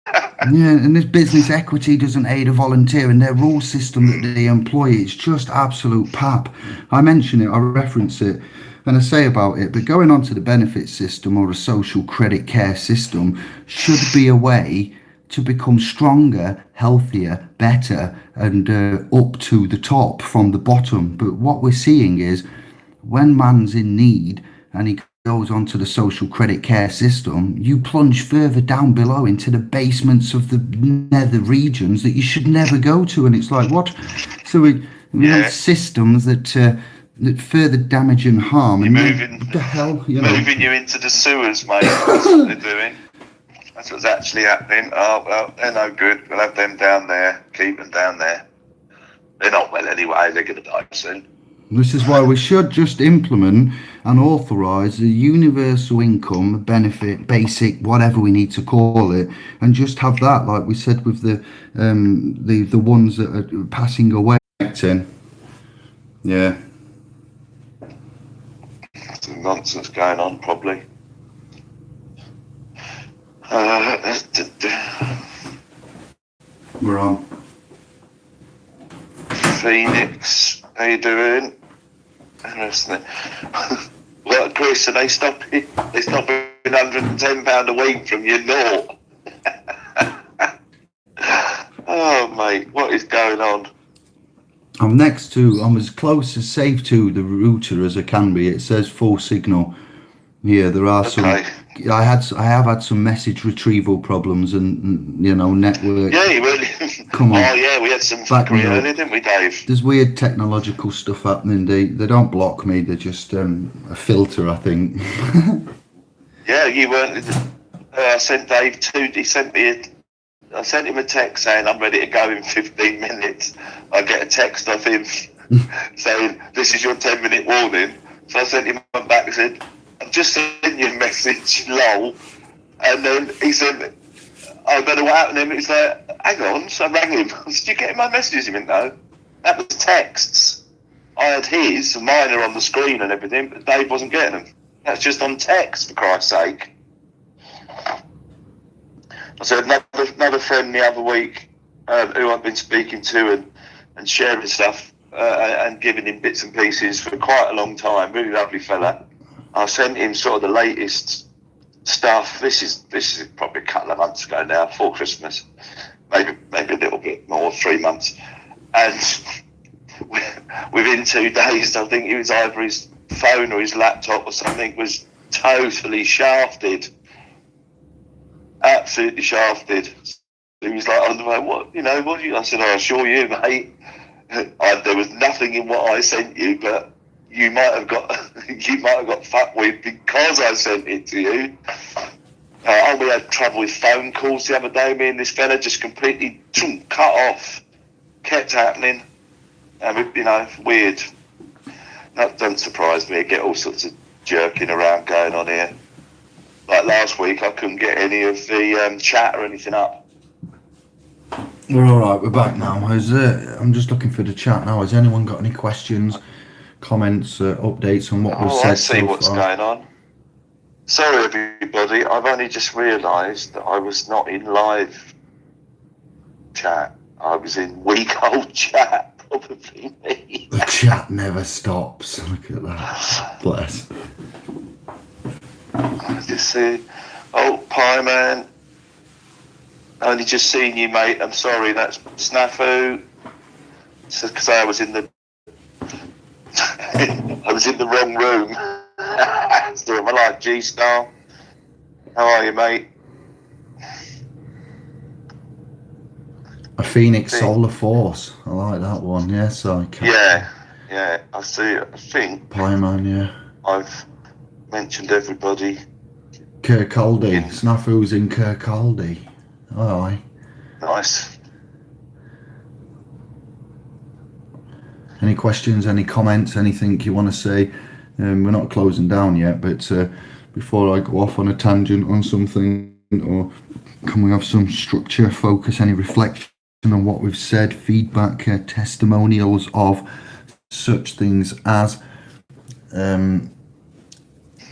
Yeah, and this business equity doesn't aid a volunteer, and their rule system that they employ, it's just absolute pap. I mention it, I reference it, and I say about it, but going on to the benefit system or a social credit care system should be a way to become stronger, healthier, better, and up to the top from the bottom. But what we're seeing is, when man's in need and he goes onto the social credit care system, you plunge further down below into the basements of the nether regions that you should never go to. And it's like, what? So we have systems that further damage and harm. You're and what the hell? Moving you into the sewers, mate. That's what they're doing. That's what's actually happening. Oh, well, they're no good. We'll have them down there. Keep them down there. They're not well anyway. They're going to die soon. This is why we should just implement and authorise a universal income benefit, basic, whatever we need to call it, and just have that, like we said with the ones that are passing away. Yeah. Some nonsense going on, probably. We're on. Phoenix, how you doing? Well, Chris, are they stopping £110 a week from your naught? Oh, mate, what is going on? I'm as close as safe to the router as I can be. It says full signal. Yeah, there are Okay. I have had some message retrieval problems and network. Yeah, you really. Come on. Oh yeah, we had some Back me fuckery up. earlier, didn't we, Dave? There's weird technological stuff happening. They don't block me. They're just a filter, I think. Yeah, you weren't. I sent Dave I sent him a text saying I'm ready to go in 15 minutes. I get a text off him saying this is your 10-minute warning. So I sent him back and said, I've just sent you a message, lol. And then he said, I don't know what happened to him. He's like, hang on. So I rang him. I said, you getting my messages? He went, no. That was texts. I had his, mine are on the screen and everything, but Dave wasn't getting them. That's just on text, for Christ's sake. I said another friend the other week who I've been speaking to and sharing stuff and giving him bits and pieces for quite a long time. Really lovely fella. I sent him sort of the latest stuff. This is probably a couple of months ago now, before Christmas, maybe a little bit more, 3 months. And within 2 days, I think it was either his phone or his laptop or something was totally shafted. Absolutely shafted. He was like, what do you? I said, I assure you, mate, there was nothing in what I sent you, but you might have got fucked with because I sent it to you. We had trouble with phone calls the other day. Me and this fella just completely cut off. Kept happening. Weird. That doesn't surprise me. I get all sorts of jerking around going on here. Like last week, I couldn't get any of the chat or anything up. We're all right. We're back now. I'm just looking for the chat now. Has anyone got any questions, comments, updates on what we've said so far? I see what's going on. Sorry, everybody. I've only just realised that I was not in live chat. I was in week-old chat. Probably me. The chat never stops. Look at that. Bless. I just see, Pie Man. Only just seen you, mate. I'm sorry. That's snafu. Because I was in the wrong room. Still my life, G-Star. How are you, mate? A Phoenix Solar Force. I like that one. Yes, I can. Yeah. I see. I think. Pie Man, yeah. I've mentioned everybody. Kirkcaldy. Snafu's in Kirkcaldy. Aye. Nice. Any questions, any comments, anything you want to say? We're not closing down yet, but before I go off on a tangent on something, or can we have some structure, focus, any reflection on what we've said, feedback, testimonials of such things as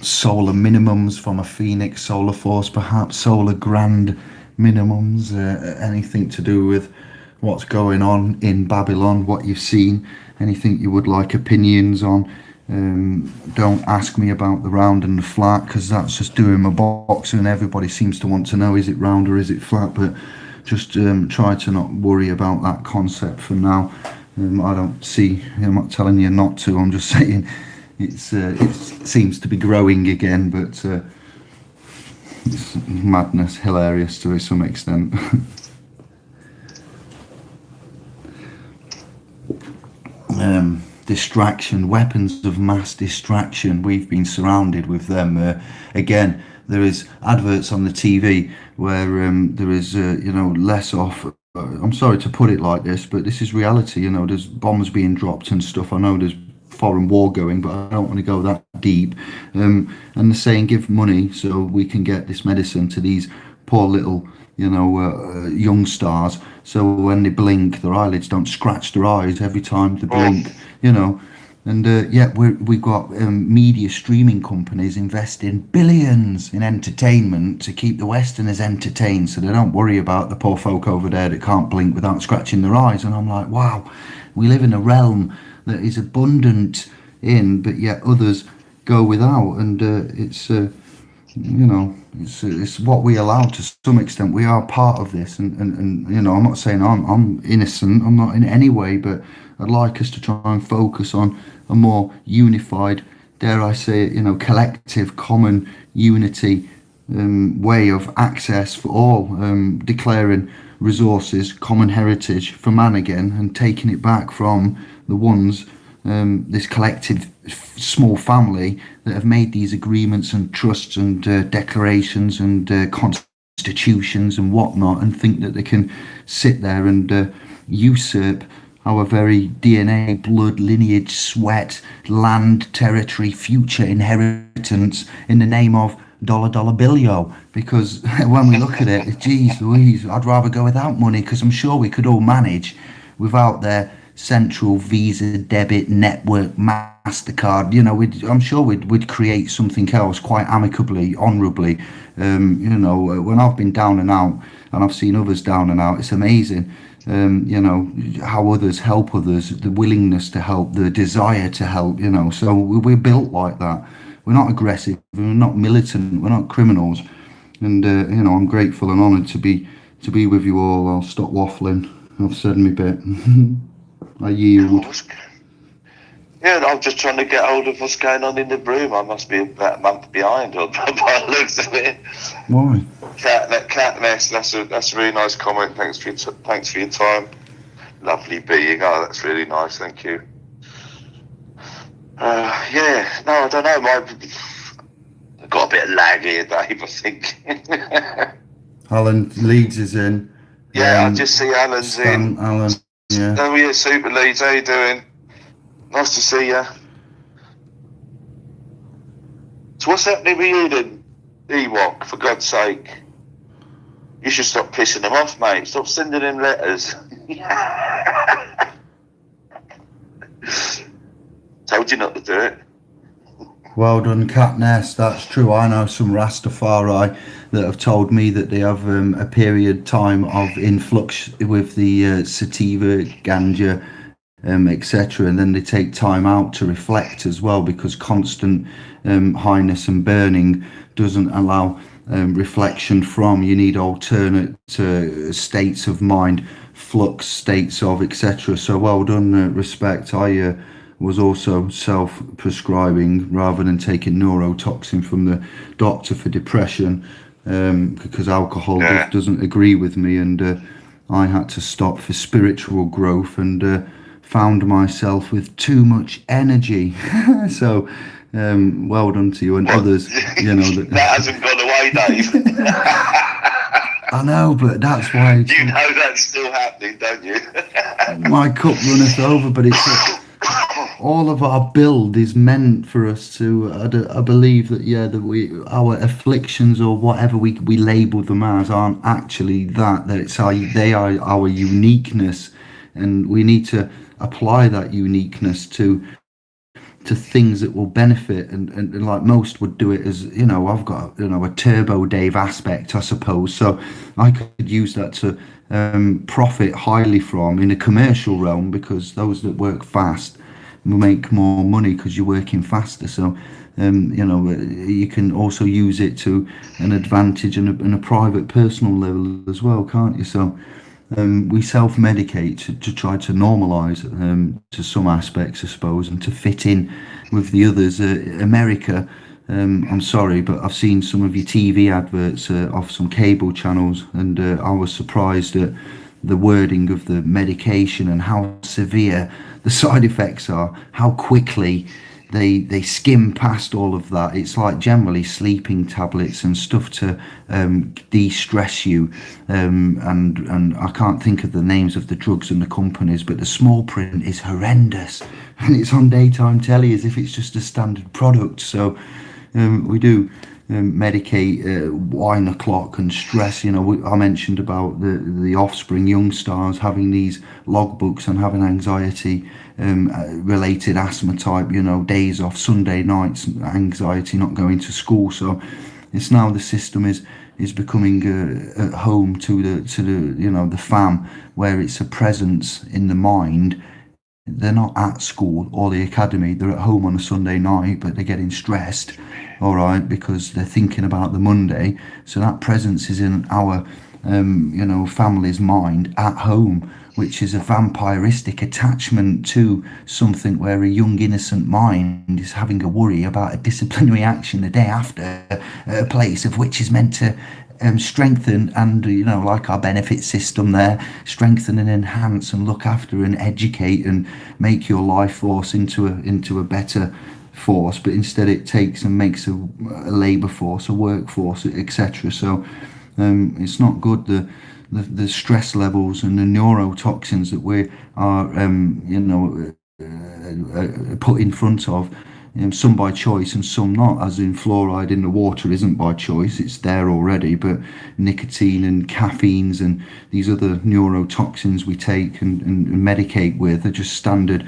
solar minimums from a Phoenix Solar Force, perhaps solar grand minimums, anything to do with what's going on in Babylon, what you've seen, anything you would like opinions on. Don't ask me about the round and the flat, because that's just doing my box and everybody seems to want to know, is it round or is it flat? But just try to not worry about that concept for now. I'm not telling you not to, I'm just saying it seems to be growing again, but it's madness, hilarious to some extent. Distraction, weapons of mass distraction. We've been surrounded with them. Again, there is adverts on the TV where there is, less off. I'm sorry to put it like this, but this is reality. There's bombs being dropped and stuff. I know there's foreign war going, but I don't want to go that deep. And they're saying give money so we can get this medicine to these poor little, young stars. So when they blink, their eyelids don't scratch their eyes every time they blink. And yet we've got media streaming companies investing billions in entertainment to keep the Westerners entertained, so they don't worry about the poor folk over there that can't blink without scratching their eyes. And I'm like, wow, we live in a realm that is abundant in, but yet others go without. And it's it's what we allow to some extent. We are part of this, and I'm not saying I'm innocent. I'm not in any way, but I'd like us to try and focus on a more unified, dare I say it, collective, common unity way of access for all, declaring resources, common heritage for man again, and taking it back from the ones, this collective small family that have made these agreements and trusts and declarations and constitutions and whatnot, and think that they can sit there and usurp our very DNA, blood, lineage, sweat, land, territory, future inheritance in the name of dollar billio. Because when we look at it, geez Louise, I'd rather go without money, because I'm sure we could all manage without their central Visa debit network, MasterCard. I'm sure we'd create something else quite amicably, honourably. When I've been down and out, and I've seen others down and out, it's amazing. How others help others, the willingness to help, the desire to help. So we're built like that. We're not aggressive. We're not militant. We're not criminals. And I'm grateful and honoured to be with you all. I'll stop waffling. I've said my bit. I yield. Yeah, I'm just trying to get hold of what's going on in the room. I must be about a month behind, or by the looks of it. Why? Cat nest. That's a really nice comment. Thanks for your time. Lovely being. Oh, that's really nice. Thank you. Yeah. No, I don't know. I've got a bit of lag here, Dave, I think. Alan Leeds is in. Yeah, I just see Alan's in. Alan. Yeah. Oh yeah, Super Leeds. How you doing? Nice to see you. So what's happening with you then, Ewok, for God's sake? You should stop pissing them off, mate. Stop sending them letters. Told you not to do it. Well done, Cat Nest. That's true. I know some Rastafari that have told me that they have a period time of influx with the sativa, ganja, etc., and then they take time out to reflect as well, because constant highness and burning doesn't allow reflection from. You need alternate states of mind, flux states of, etc. So well done, respect. I was also self-prescribing rather than taking neurotoxin from the doctor for depression, because alcohol doesn't agree with me, and I had to stop for spiritual growth, and found myself with too much energy. So well done to you and others. That hasn't gone away, Dave. I know, but that's why you know that's still happening, don't you? My cup runneth over. But it's all of our build is meant for us to. I believe that our afflictions, or whatever we label them as, aren't actually that. That they are our uniqueness, and we need to apply that uniqueness to things that will benefit, and like most would do it as, I've got a turbo Dave aspect, I suppose, so I could use that to profit highly from in a commercial realm, because those that work fast will make more money because you're working faster. So you can also use it to an advantage and a private personal level as well, can't you? So we self-medicate to try to normalise to some aspects, I suppose, and to fit in with the others. America, I'm sorry, but I've seen some of your TV adverts off some cable channels, and I was surprised at the wording of the medication and how severe the side effects are, how quickly they skim past all of that. It's like generally sleeping tablets and stuff to de-stress you, and I can't think of the names of the drugs and the companies, but the small print is horrendous, and it's on daytime telly as if it's just a standard product. So we do medicate wine o'clock and stress. I mentioned about the offspring young stars having these logbooks and having anxiety related asthma type, days off, Sunday nights, anxiety, not going to school. So it's now the system is becoming at home to the the fam, where it's a presence in the mind they're not at school or the academy, they're at home on a Sunday night, but they're getting stressed, all right, because they're thinking about the Monday. So that presence is in our family's mind at home, which is a vampiristic attachment to something where a young innocent mind is having a worry about a disciplinary action the day after at a place of which is meant to strengthen and, like our benefit system there, strengthen and enhance and look after and educate and make your life force into a better force. But instead it takes and makes a labour force, a workforce, etc. So it's not good. The stress levels and the neurotoxins that we are put in front of, some by choice and some not, as in fluoride in the water isn't by choice, it's there already, but nicotine and caffeines and these other neurotoxins we take and medicate with are just standard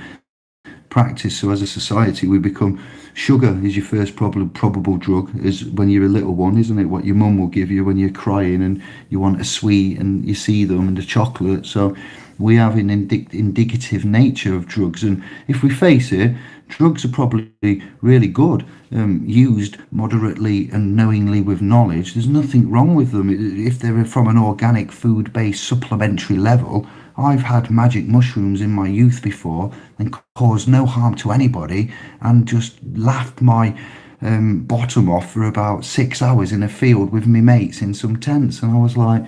practice. So as a society we become, sugar is your first probable drug, is when you're a little one, isn't it? What your mum will give you when you're crying and you want a sweet and you see them, and the chocolate. So we have an indicative nature of drugs, and if we face it, drugs are probably really good, used moderately and knowingly with knowledge. There's nothing wrong with them if they're from an organic food-based supplementary level. I've had magic mushrooms in my youth before and caused no harm to anybody, and just laughed my bottom off for about 6 hours in a field with my mates in some tents, and I was like,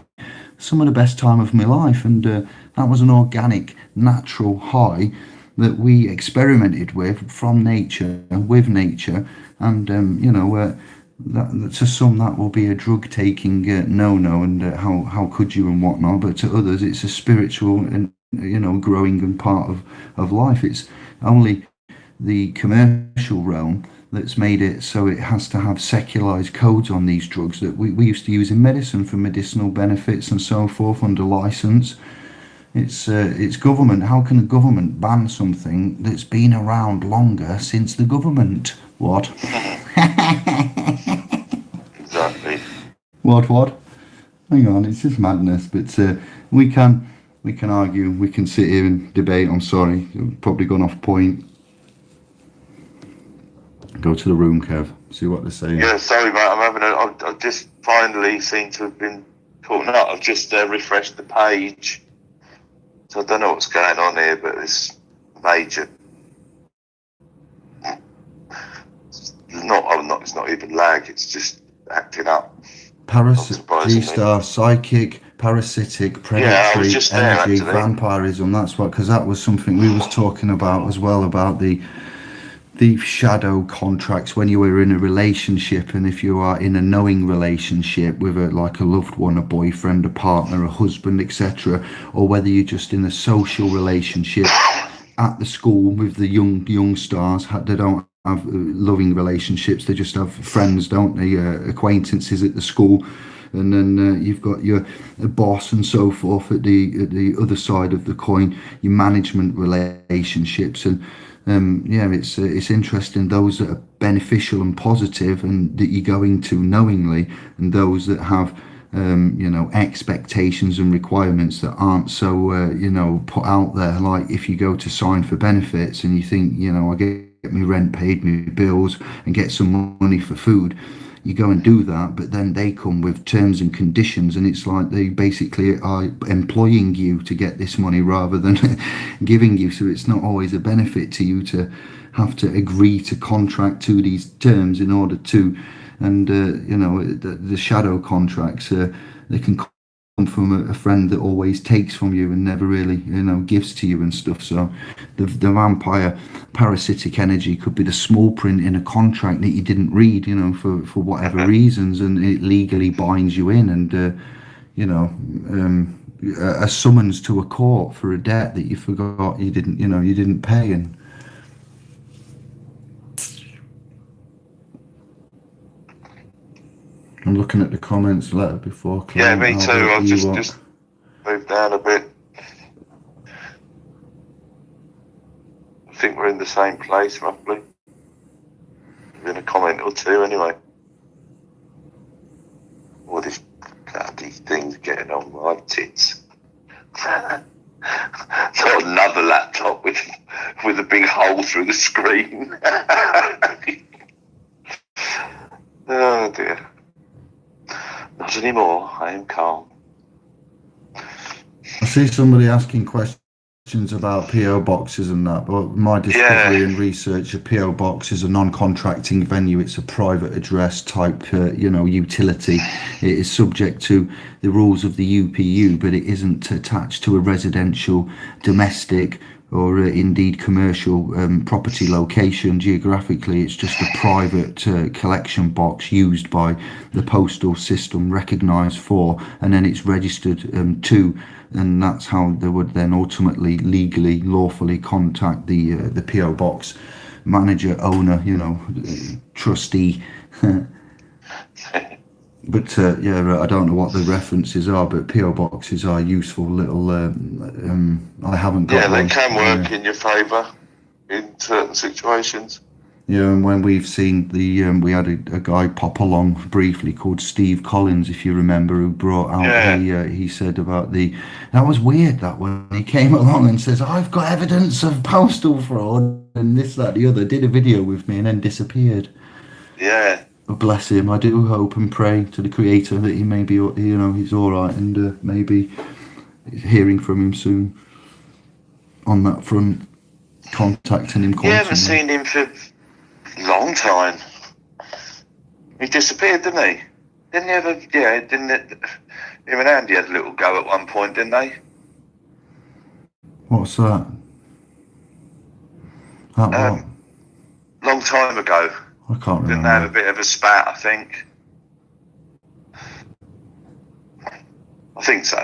some of the best time of my life. And that was an organic, natural high that we experimented with from nature, with nature, and that, to some that will be a drug taking no, and how could you and whatnot, but to others it's a spiritual and growing and part of life. It's only the commercial realm that's made it so it has to have secularized codes on these drugs that we used to use in medicine for medicinal benefits and so forth under license. It's government. How can a government ban something that's been around longer since the government? What? Exactly. What? Hang on, it's just madness. But we can argue, we can sit here and debate. I'm sorry, I've probably gone off point. Go to the room, Kev. See what they're saying. Yeah, sorry, mate. I've just finally seem to have been caught up. I've just refreshed the page. So I don't know what's going on here, but it's major. It's not even lag. It's just acting up. G-star, psychic, parasitic, predatory, energy, vampirism. That's what, because that was something we was talking about as well, about the shadow contracts when you were in a relationship, and if you are in a knowing relationship with a loved one, a boyfriend, a partner, a husband, etc., or whether you're just in a social relationship at the school with the young stars. They don't have loving relationships, they just have friends, don't they? Acquaintances at the school, and then you've got your boss and so forth at the other side of the coin, your management relationships. And it's interesting, those that are beneficial and positive and that you're going to knowingly, and those that have expectations and requirements that aren't so put out there. Like if you go to sign for benefits and you think, I get my rent paid, my bills, and get some money for food, you go and do that, but then they come with terms and conditions, and it's like they basically are employing you to get this money rather than giving you. So it's not always a benefit to you to have to agree to contract to these terms in order to, and the shadow contracts, they can come from a friend that always takes from you and never really gives to you and stuff. So the vampire parasitic energy could be the small print in a contract that you didn't read, for whatever reasons, and it legally binds you in, and a summons to a court for a debt that you forgot you didn't pay. And I'm looking at the comments letter before. Yeah, me too. I've just moved down a bit. I think we're in the same place, roughly. In a comment or two, anyway. All this bloody thing's getting on my tits. Got another laptop with with a big hole through the screen. Oh dear. Not anymore. I am calm. I see somebody asking questions about PO boxes and that, but my discovery and research, a PO box is a non-contracting venue. It's a private address type, utility. It is subject to the rules of the UPU, but it isn't attached to a residential, domestic, or indeed commercial property location. Geographically, it's just a private collection box used by the postal system, recognised for, and then it's registered to, and that's how they would then ultimately, legally, lawfully contact the PO box manager, owner, trustee. But I don't know what the references are, but PO boxes are useful little. I haven't got. Yeah, they one. can work in your favour in certain situations. Yeah, and when we've seen we had a guy pop along briefly called Steve Collins, if you remember, who brought out he said about that was weird, that when he came along and says, I've got evidence of postal fraud and this, that, the other, did a video with me and then disappeared. Yeah. But bless him. I do hope and pray to the Creator that he may be, he's all right, and maybe hearing from him soon on that front, contacting him. You haven't seen him for a long time. He disappeared, didn't he? Didn't he ever? Yeah, didn't it? Him and Andy had a little go at one point, didn't they? What's that? What? Long time ago. I can't remember. Didn't they have a bit of a spat, I think? I think so.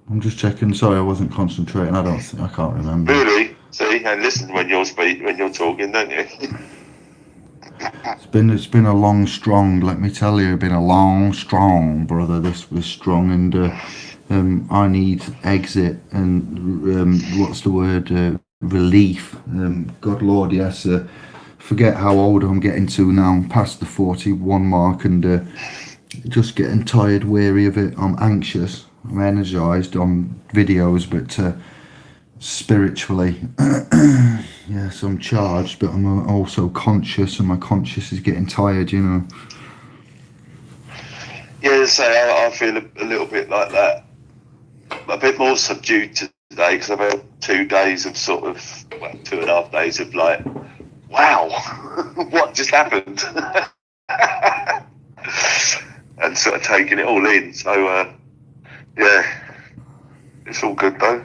I'm just checking. Sorry, I wasn't concentrating. I can't remember. Really? See, and listen when you're talking, don't you? It's been a long, strong. Let me tell you, been a long, strong, brother. This was strong, and I need exit and what's the word? Relief. God Lord, yes. Forget how old I'm getting to now. Past the 41 mark, and just getting tired, weary of it. I'm anxious. I'm energised on videos, but spiritually, yes, I'm charged, but I'm also conscious, and my conscious is getting tired, Yeah, so I feel a little bit like that. A bit more subdued today, because I've had 2 days of 2.5 days of like, wow, what just happened? And sort of taking it all in. So, it's all good though.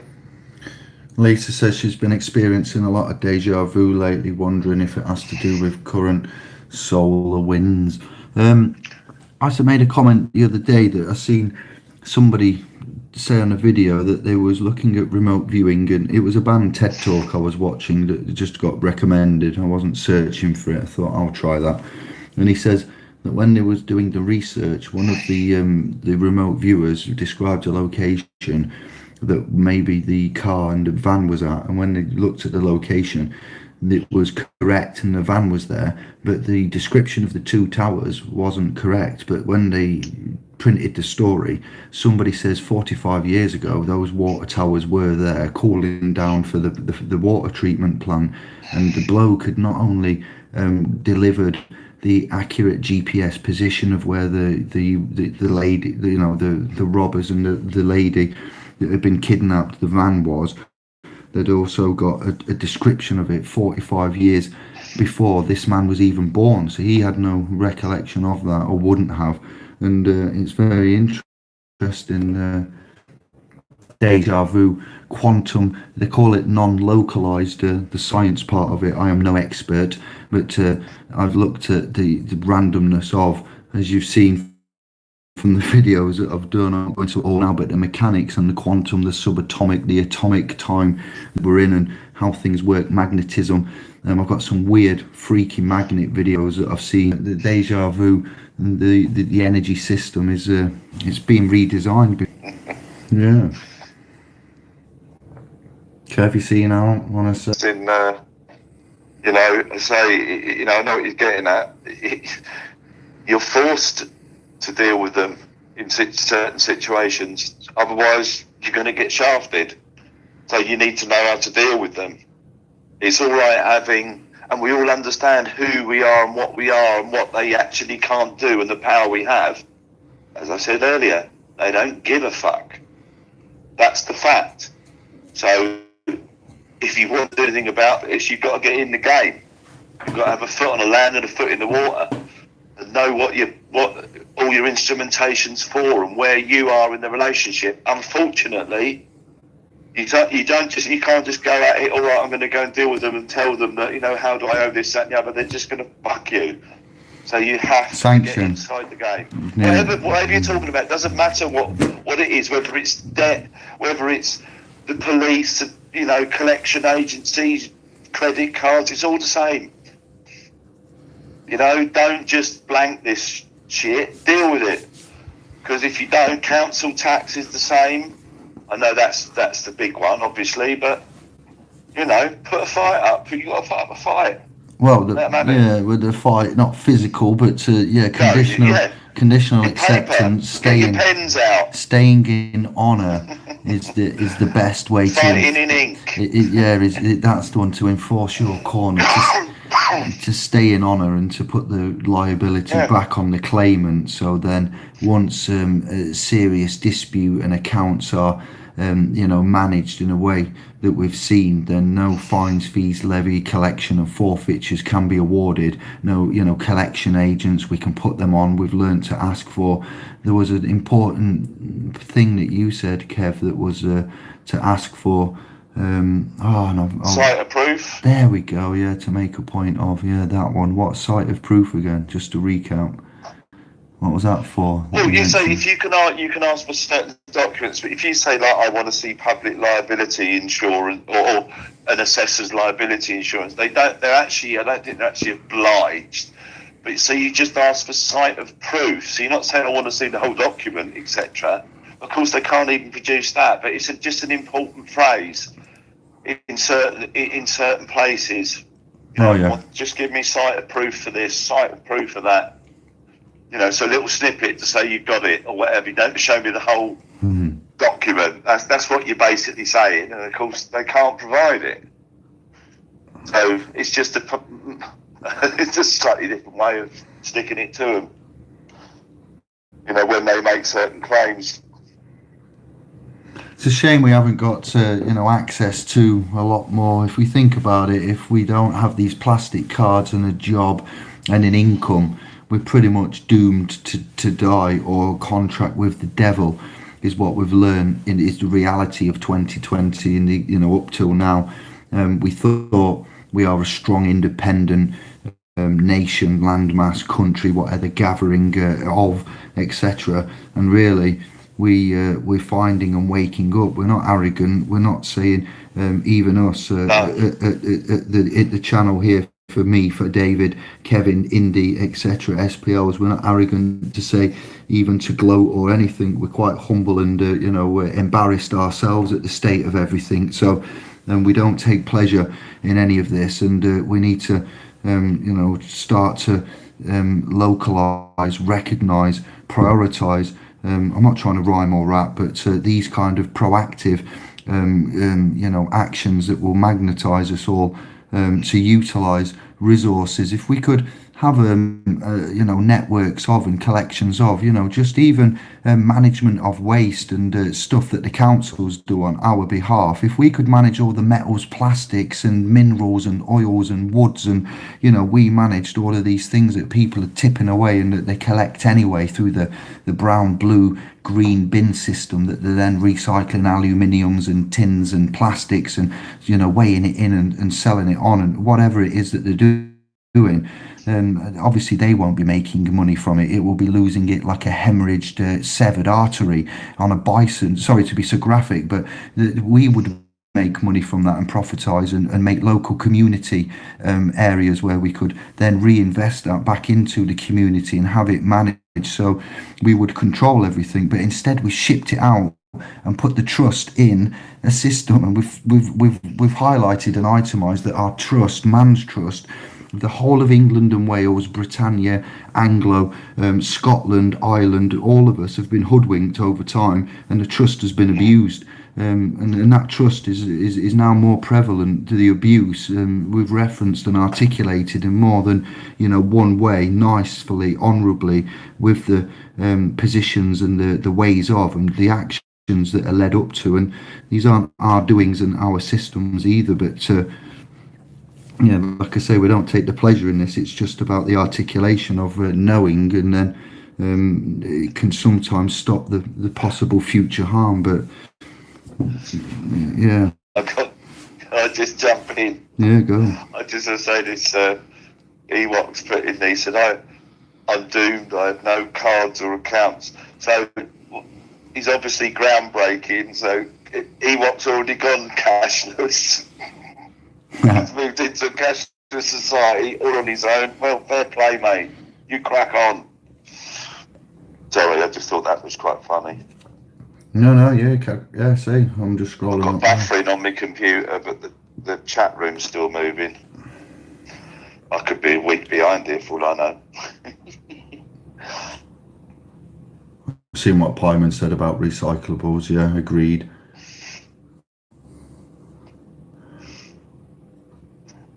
Lisa says she's been experiencing a lot of deja vu lately, wondering if it has to do with current solar winds. I made a comment the other day that I seen somebody say on a video that they was looking at remote viewing, and it was a band TED talk I was watching that just got recommended. I wasn't searching for it. I thought I'll try that. And he says that when they was doing the research, one of the remote viewers described a location that maybe the car and the van was at, and when they looked at the location, it was correct and the van was there, but the description of the 2 towers wasn't correct. But when they printed the story, somebody says 45 years ago those water towers were there cooling down for the water treatment plant, and the bloke had not only delivered the accurate GPS position of where the lady, the robbers and the lady that had been kidnapped, the van was, they'd also got a description of it 45 years before this man was even born, so he had no recollection of that, or wouldn't have. And it's very interesting. Deja vu, quantum, they call it non-localized, the science part of it. I am no expert, but I've looked at the randomness of, as you've seen from the videos that I've done, I'm going to all now, but the mechanics and the quantum, the subatomic, the atomic time that we're in, and how things work, magnetism. I've got some weird, freaky magnet videos that I've seen. The deja vu, and the energy system is it's being redesigned. Yeah. Okay, have you seen? I don't want to say. I know what you're getting at. You're forced to deal with them in certain situations. Otherwise, you're going to get shafted. So you need to know how to deal with them. It's all right having, and we all understand who we are and what they actually can't do and the power we have. As I said earlier, they don't give a fuck. That's the fact. So if you want to do anything about this, you've got to get in the game. You've got to have a foot on the land and a foot in the water, and know what all your instrumentation's for and where you are in the relationship. Unfortunately, you can't just go at it. All right, I'm going to go and deal with them and tell them that, how do I owe this, that, and the other. They're just going to fuck you. So you have to get inside the game. Yeah. Whatever you're talking about, doesn't matter what it is, whether it's debt, whether it's the police, collection agencies, credit cards, it's all the same. Don't just blank this shit, deal with it. Because if you don't, council tax is the same. I know that's the big one, obviously, but, put a fight up. You've got to put up a fight. Well, with the fight, not physical, but conditional acceptance, staying in honour is the best way fighting in ink. That's the one to enforce your corner, to stay in honour and to put the liability back on the claimant. So then, once a serious dispute and accounts are managed in a way that we've seen, then no fines, fees, levy, collection and forfeitures can be awarded. No, collection agents, we can put them on. We've learned to ask for. There was an important thing that you said, Kev, that was to ask for. Site of proof. There we go. Yeah, to make a point of that one. What site of proof again? Just to recap. What was that for? Well, you say if you can ask for certain documents, but if you say I want to see public liability insurance or an assessor's liability insurance, I don't think they're actually obliged. But so you just ask for site of proof. So you're not saying I want to see the whole document, etc. Of course, they can't even produce that, but it's just an important phrase in certain places. Just give me site of proof for this, site of proof for that. So a little snippet to say you've got it or whatever. You don't show me the whole document. That's what you're basically saying, and of course they can't provide it. So it's just it's a slightly different way of sticking it to them. When they make certain claims. It's a shame we haven't got access to a lot more. If we think about it, if we don't have these plastic cards and a job and an income, we're pretty much doomed to die or contract with the devil, is what we've learned. Is the reality of 2020 and up till now. We thought we are a strong, independent nation, landmass, country, whatever, gathering of, etc. And really, we're finding and waking up. We're not arrogant. We're not saying, even us at the channel here, for me, for David, Kevin, Indy, etc., SPOs, we're not arrogant to say, even to gloat or anything. We're quite humble and we're embarrassed ourselves at the state of everything. So we don't take pleasure in any of this, and we need to start to localize, recognize, prioritize. I'm not trying to rhyme or rap, but these kind of proactive actions that will magnetize us all to utilize resources. If we could have networks of and collections of just even management of waste and stuff that the councils do on our behalf. If we could manage all the metals, plastics and minerals and oils and woods, and we managed all of these things that people are tipping away and that they collect anyway through the brown, blue, green bin system, that they're then recycling aluminiums and tins and plastics and weighing it in and selling it on, and whatever it is that they're doing. Obviously they won't be making money from it. It will be losing it like a hemorrhaged severed artery on a bison. Sorry to be so graphic, but we would make money from that and profitize and make local community areas where we could then reinvest that back into the community and have it managed, so we would control everything. But instead we shipped it out and put the trust in a system, and we've highlighted and itemized that our trust, man's trust, the whole of England and Wales, Britannia, Anglo, Scotland, Ireland, all of us have been hoodwinked over time, and the trust has been abused. and that trust is now more prevalent to the abuse. We've referenced and articulated in more than one way, nicely, honourably, with the positions and the ways of and the actions that are led up to. And these aren't our doings and our systems either, but like I say, we don't take the pleasure in this. It's just about the articulation of knowing, and then it can sometimes stop the possible future harm. But yeah. Can I just jump in? Yeah, go. I just want to say this. Ewok's put in there. He said, I'm doomed. I have no cards or accounts. So he's obviously groundbreaking. So Ewok's already gone cashless. He's moved into a cashless society all on his own. Well, fair play, mate. You crack on. Sorry, I just thought that was quite funny. No, yeah. See, I'm just scrolling. I've got buffering on my computer, but the chat room's still moving. I could be a week behind it, for all I know. Seen what Pyman said about recyclables. Yeah, agreed.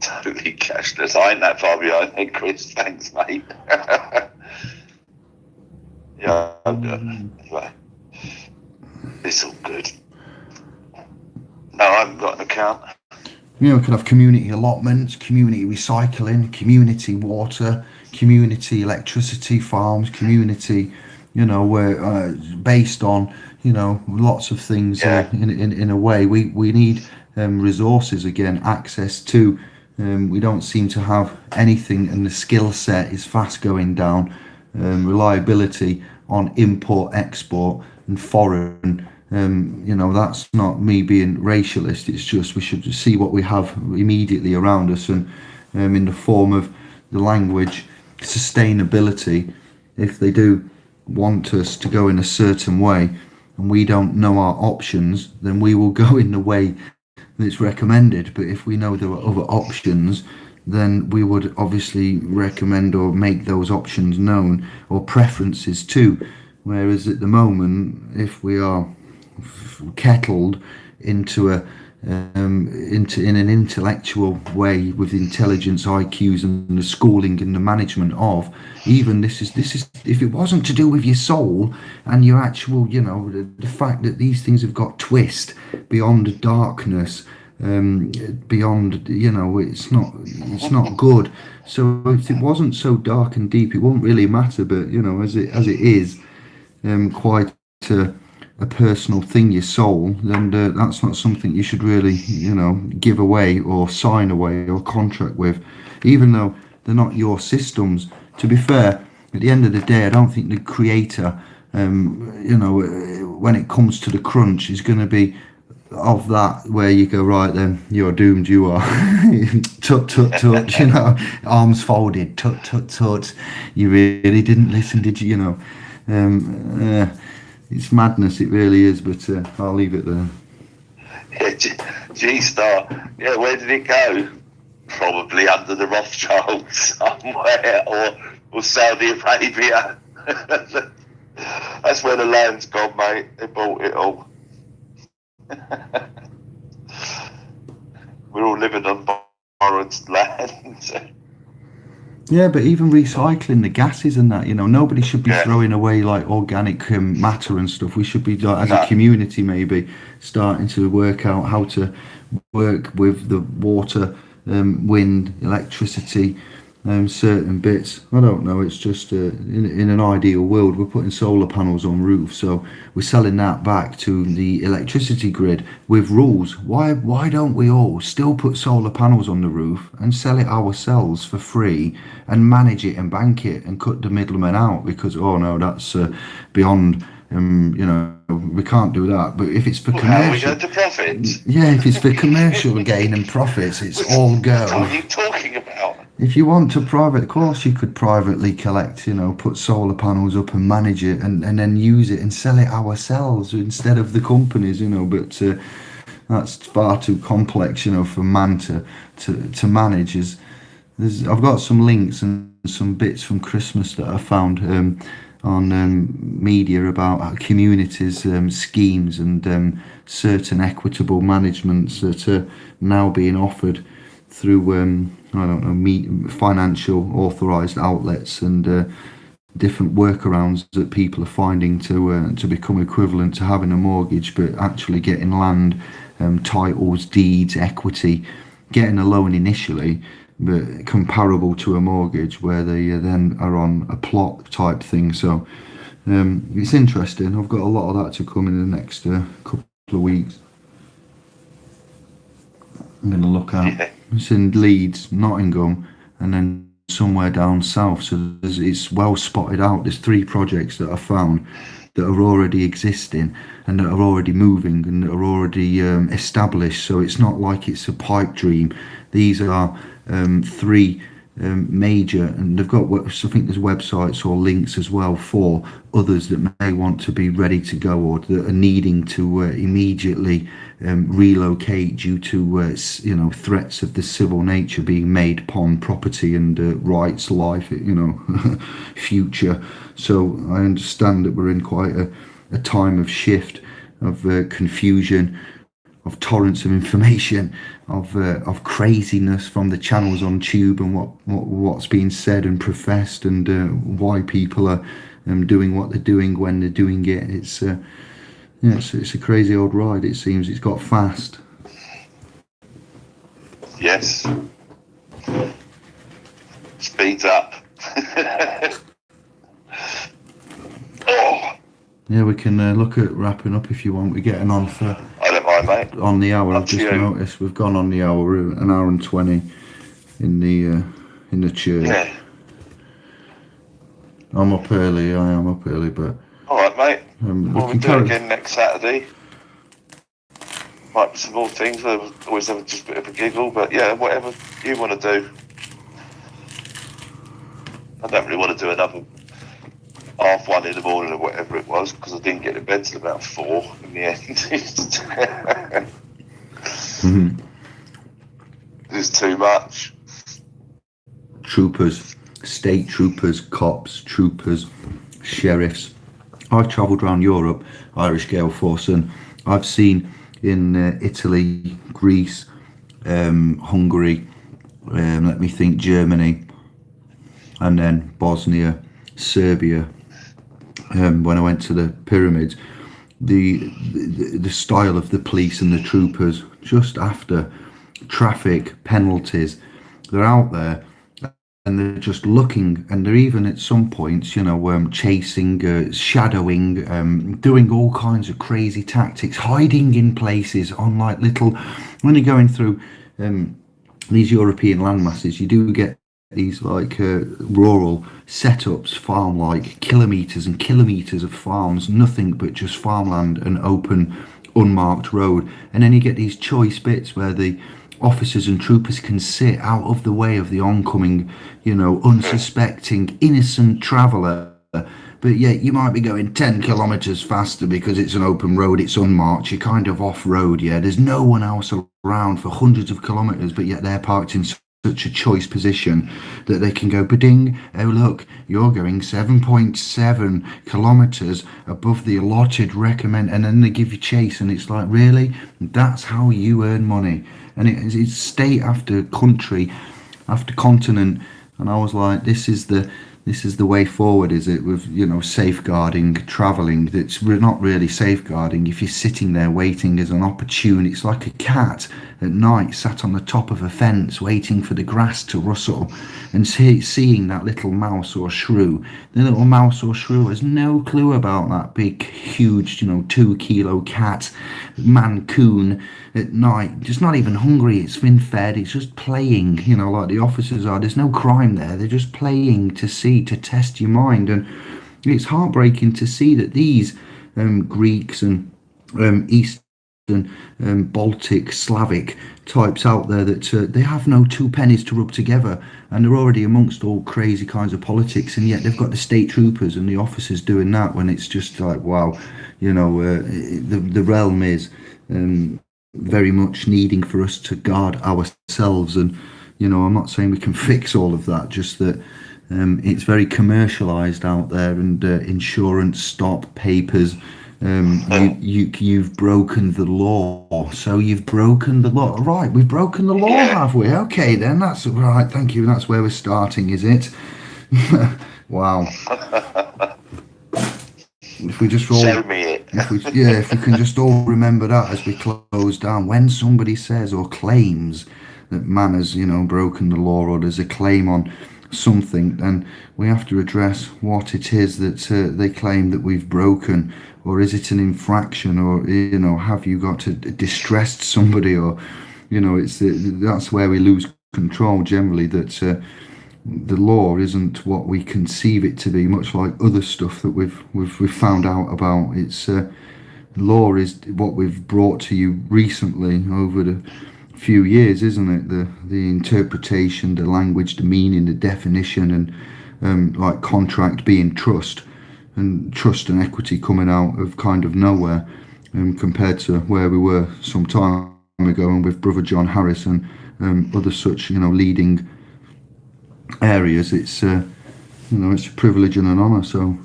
Totally cashless. I ain't that far behind it, Chris. Thanks, mate. Yeah. Anyway. It's all good. No, I haven't got an account. We could have community allotments, community recycling, community water, community electricity farms, community, where based on, lots of things. In a way, we need resources again, access to. We don't seem to have anything, and the skill set is fast going down. Reliability on import, export, and foreign. That's not me being racialist. It's just we should see what we have immediately around us, and in the form of the language, sustainability. If they do want us to go in a certain way, and we don't know our options, then we will go in the way that's recommended. But if we know there are other options, then we would obviously recommend or make those options known, or preferences too. Whereas at the moment, if we are kettled into in an intellectual way with intelligence, IQs, and the schooling and the management of, even this is if it wasn't to do with your soul and your actual, the fact that these things have got twist beyond darkness, beyond, it's not good. So if it wasn't so dark and deep, it wouldn't really matter. But as it is quite a personal thing, your soul, then that's not something you should really give away or sign away or contract with, even though they're not your systems. To be fair, at the end of the day, I don't think the creator, when it comes to the crunch, is going to be of that where you go, right then, you're doomed, you are. Tut tut tut, arms folded, tut tut tut, you really didn't listen, did you? It's madness, it really is, but I'll leave it there. Yeah, G-Star, where did it go? Probably under the Rothschilds somewhere, or Saudi Arabia. That's where the land's gone, mate. They bought it all. We're all living on borrowed land. Yeah, but even recycling the gases and that, nobody should be throwing away like organic matter and stuff. We should be, as a community, maybe starting to work out how to work with the water, wind, electricity, certain bits. I don't know. It's just in an ideal world, we're putting solar panels on roofs, so we're selling that back to the electricity grid with rules. Why don't we all still put solar panels on the roof and sell it ourselves for free and manage it and bank it and cut the middlemen out? Because that's beyond. We can't do that. But if it's for commercial, how are we going to profit? Yeah, if it's for commercial gain and profits, it's all go. What are you talking about? If you want to of course you could privately collect, put solar panels up and manage it and then use it and sell it ourselves instead of the companies, but that's far too complex, for man to manage. I've got some links and some bits from Christmas that I found on media about communities schemes and certain equitable managements that are now being offered through I don't know, financial authorised outlets and different workarounds that people are finding to become equivalent to having a mortgage, but actually getting land, titles, deeds, equity, getting a loan initially, but comparable to a mortgage, where they then are on a plot type thing. So it's interesting. I've got a lot of that to come in the next couple of weeks. I'm going to look at. Yeah. It's in Leeds, Nottingham, and then somewhere down south. So it's well spotted out. There's 3 projects that I found that are already existing and that are already moving and that are already established. So it's not like it's a pipe dream. These are 3 major, and they've got, I think there's websites or links as well for others that may want to be ready to go or that are needing to immediately relocate due to threats of the civil nature being made upon property and rights, life, future. So I understand that we're in quite a time of shift, of confusion, of torrents of information, of craziness from the channels on Tube and what's being said and professed, and why people are doing what they're doing when they're doing it. It's a crazy old ride. It seems it's got fast. Yes. Speeds up. Oh. Yeah, we can look at wrapping up if you want. We're getting on for. I don't mind, mate. On the hour. I've just noticed we've gone on the hour, an hour and 20 in the church. Yeah. I'm up early. I am up early, but. All right, mate. We'll do it again next Saturday. Might be some more things. We'll always have just a bit of a giggle, but yeah, whatever you want to do. I don't really want to do another 1:30 in the morning or whatever it was, because I didn't get to bed till about 4 in the end. Mm-hmm. It's too much. Troopers, state troopers, cops, troopers, sheriffs. I've travelled around Europe, Irish Gale Force, and I've seen in Italy, Greece, Hungary, let me think, Germany, and then Bosnia, Serbia. When I went to the pyramids, the style of the police and the troopers just after traffic penalties, they're out there and they're just looking, and they're even at some points, chasing, shadowing, doing all kinds of crazy tactics, hiding in places on like little. When you're going through these European landmasses, you do get these like rural setups, farm-like, kilometres and kilometres of farms, nothing but just farmland and open unmarked road, and then you get these choice bits where the officers and troopers can sit out of the way of the oncoming, unsuspecting innocent traveller, but yet you might be going 10 kilometres faster because it's an open road, it's unmarked, you're kind of off-road, there's no one else around for hundreds of kilometres, but yet they're parked in such a choice position that they can go ba-ding, oh look, you're going 7.7 kilometres above the allotted recommend, and then they give you chase, and it's like, really? That's how you earn money? And it's state after country after continent, and I was like, this is the way forward, is it, with safeguarding travelling? That's not really safeguarding if you're sitting there waiting as an opportune. It's like a cat at night sat on the top of a fence waiting for the grass to rustle and seeing that little mouse or shrew. The little mouse or shrew has no clue about that big huge 2-kilo cat mancoon at night, just not even hungry, it's been fed, it's just playing, like the officers are. There's no crime there, they're just playing to test your mind. And it's heartbreaking to see that these Greeks and Eastern Baltic, Slavic types out there, that they have no 2 pennies to rub together, and they're already amongst all crazy kinds of politics, and yet they've got the state troopers and the officers doing that, when it's just like, wow, the realm is very much needing for us to guard ourselves. And I'm not saying we can fix all of that, just that It's very commercialised out there, and insurance stop papers. You've broken the law, so you've broken the law. Right, we've broken the law, have we? Okay, then that's right. Thank you. That's where we're starting, is it? Wow. If we just all, show me it. if we can just all remember that as we close down, when somebody says or claims that man has, broken the law, or there's a claim on something, then we have to address what it is that they claim that we've broken, or is it an infraction, or have you got to distressed somebody, or that's where we lose control generally. That the law isn't what we conceive it to be, much like other stuff that we've found out about. It's law is what we've brought to you recently over the few years, isn't it? The interpretation, the language, the meaning, the definition, and like contract being trust, and trust and equity coming out of kind of nowhere, compared to where we were some time ago, and with Brother John Harris and other such leading areas. It's it's a privilege and an honour. So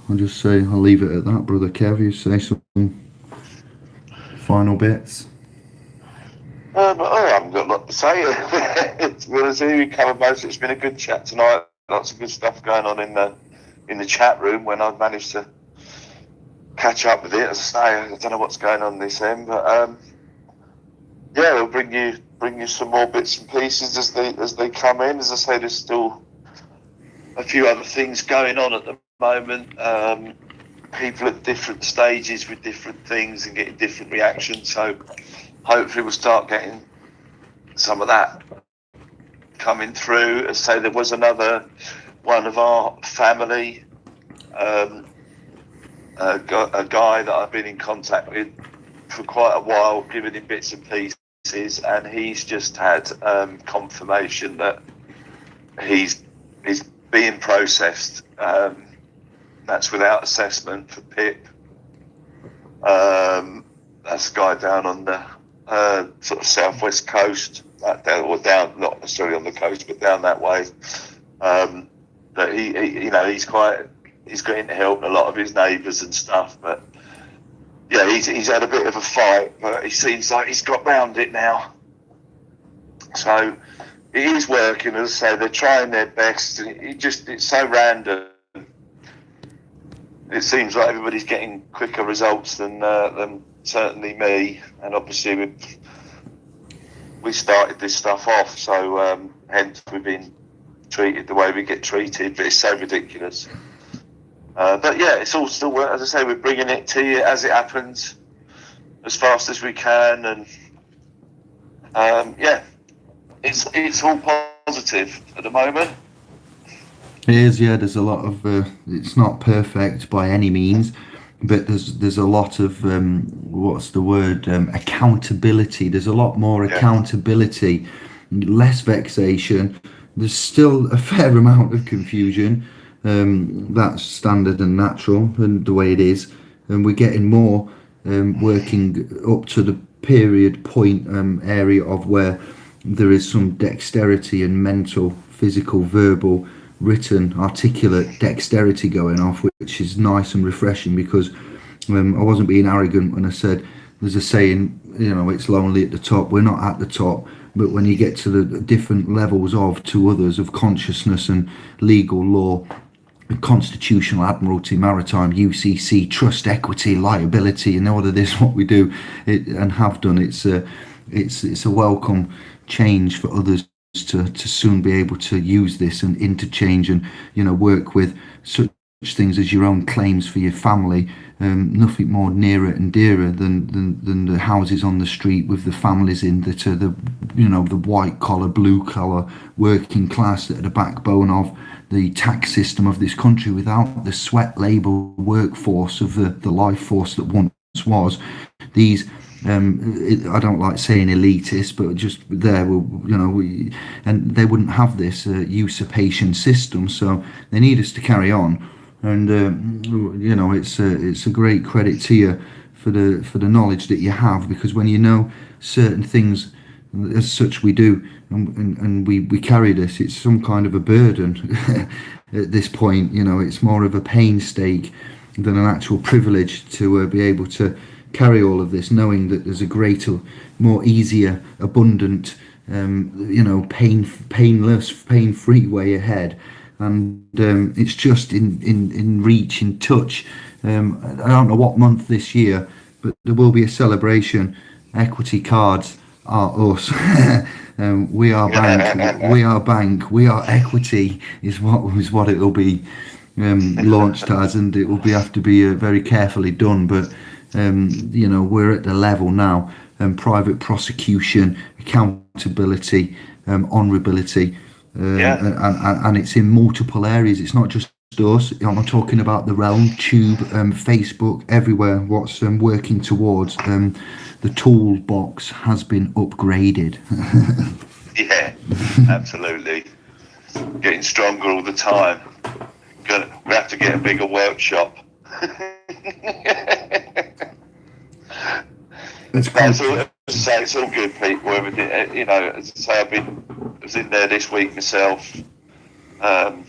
I'll just say, I'll leave it at that. Brother Kev, you say some final bits. I haven't got a lot to say. To be honest with you, we covered most. It's been a good chat tonight. Lots of good stuff going on in the chat room when I've managed to catch up with it. As I say, I don't know what's going on this end, but we'll bring you some more bits and pieces as they come in. As I say, there's still a few other things going on at the moment. People at different stages with different things and getting different reactions. So hopefully we'll start getting some of that coming through. As I say, there was another one of our family, a guy that I've been in contact with for quite a while, giving him bits and pieces, and he's just had confirmation that he's being processed. That's without assessment for PIP. That's a guy down on the sort of southwest coast, down, not necessarily on the coast, but down that way. But he's getting help, a lot of his neighbours and stuff. But yeah, he's had a bit of a fight, but he seems like he's got round it now. So it is working. As I say, they're trying their best. It's so random. It seems like everybody's getting quicker results than certainly me, and obviously we started this stuff off, so hence we've been treated the way we get treated. But it's so ridiculous. But yeah, it's all still work. As I say, we're bringing it to you as it happens, as fast as we can, and it's all positive at the moment. It is, yeah. There's a lot of. It's not perfect by any means, but there's a lot of what's the word? Accountability. There's a lot more accountability, less vexation. There's still a fair amount of confusion. That's standard and natural, and the way it is. And we're getting more working up to the period point area of where there is some dexterity and mental, physical, verbal, written, articulate dexterity going off, which is nice and refreshing, because I wasn't being arrogant when I said there's a saying, it's lonely at the top. We're not at the top, but when you get to the different levels to others of consciousness and legal law, constitutional admiralty, maritime, UCC, trust, equity, liability, and all of this, what we do and have done, it's a welcome change for others to soon be able to use this and interchange and work with such things as your own claims for your family. Nothing more nearer and dearer than the houses on the street with the families in that are the white collar, blue collar, working class, that are the backbone of the tax system of this country. Without the sweat, labour, workforce of the life force that once was, these I don't like saying elitist, but just there, and they wouldn't have this usurpation system. So they need us to carry on, and it's a great credit to you for the knowledge that you have, because when you know certain things as such we do, and we carry this. It's some kind of a burden at this point. It's more of a painstake than an actual privilege to be able to carry all of this, knowing that there's a greater, more easier, abundant, painless, pain-free way ahead. And it's just in reach, in touch. I don't know what month this year, but there will be a celebration. Equity cards are us. We are bank. We are bank. We are equity. Is what it will be launched as, and it will have to be very carefully done. But we're at the level now. Private prosecution, accountability, honourability. And it's in multiple areas. It's not just us. I'm talking about the realm, Tube, Facebook, everywhere. What's working towards the toolbox has been upgraded. Yeah, absolutely. Getting stronger all the time. We have to get a bigger workshop. It's all good, people. Everything, as I say, I was in there this week myself, having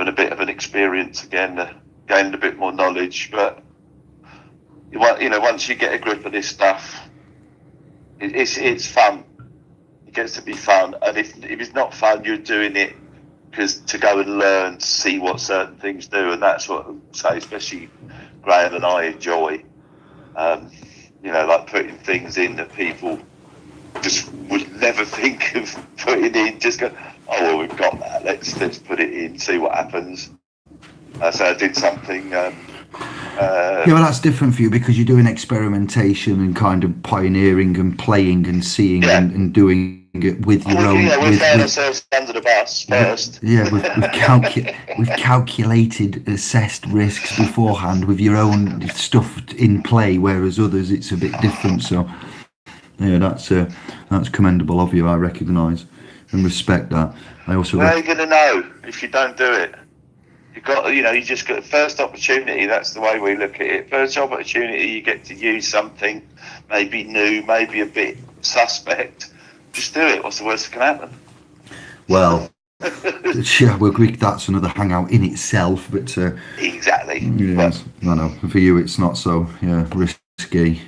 a bit of an experience again, gained a bit more knowledge. But once you get a grip of this stuff, it's fun. It gets to be fun, and if it's not fun, you're doing it because to go and learn, to see what certain things do, and that's what I say, especially Graham and I enjoy. Like putting things in that people just would never think of putting in. Just go, oh well, we've got that. Let's put it in, see what happens. So I did something. Well, that's different for you because you're doing experimentation and kind of pioneering and playing and seeing and doing it with your own. Yeah, we're throwing ourselves under the bus first. Yeah, we've calculated, assessed risks beforehand with your own stuff in play, whereas others it's a bit different. So, yeah, that's commendable of you. I recognise and respect that. I also. How are you going to know if you don't do it? You got, you just got first opportunity. That's the way we look at it. First opportunity, you get to use something, maybe new, maybe a bit suspect. Just do it. What's the worst that can happen? Well, yeah, that's another hangout in itself. But exactly. Yes, I know. For you, it's not so risque.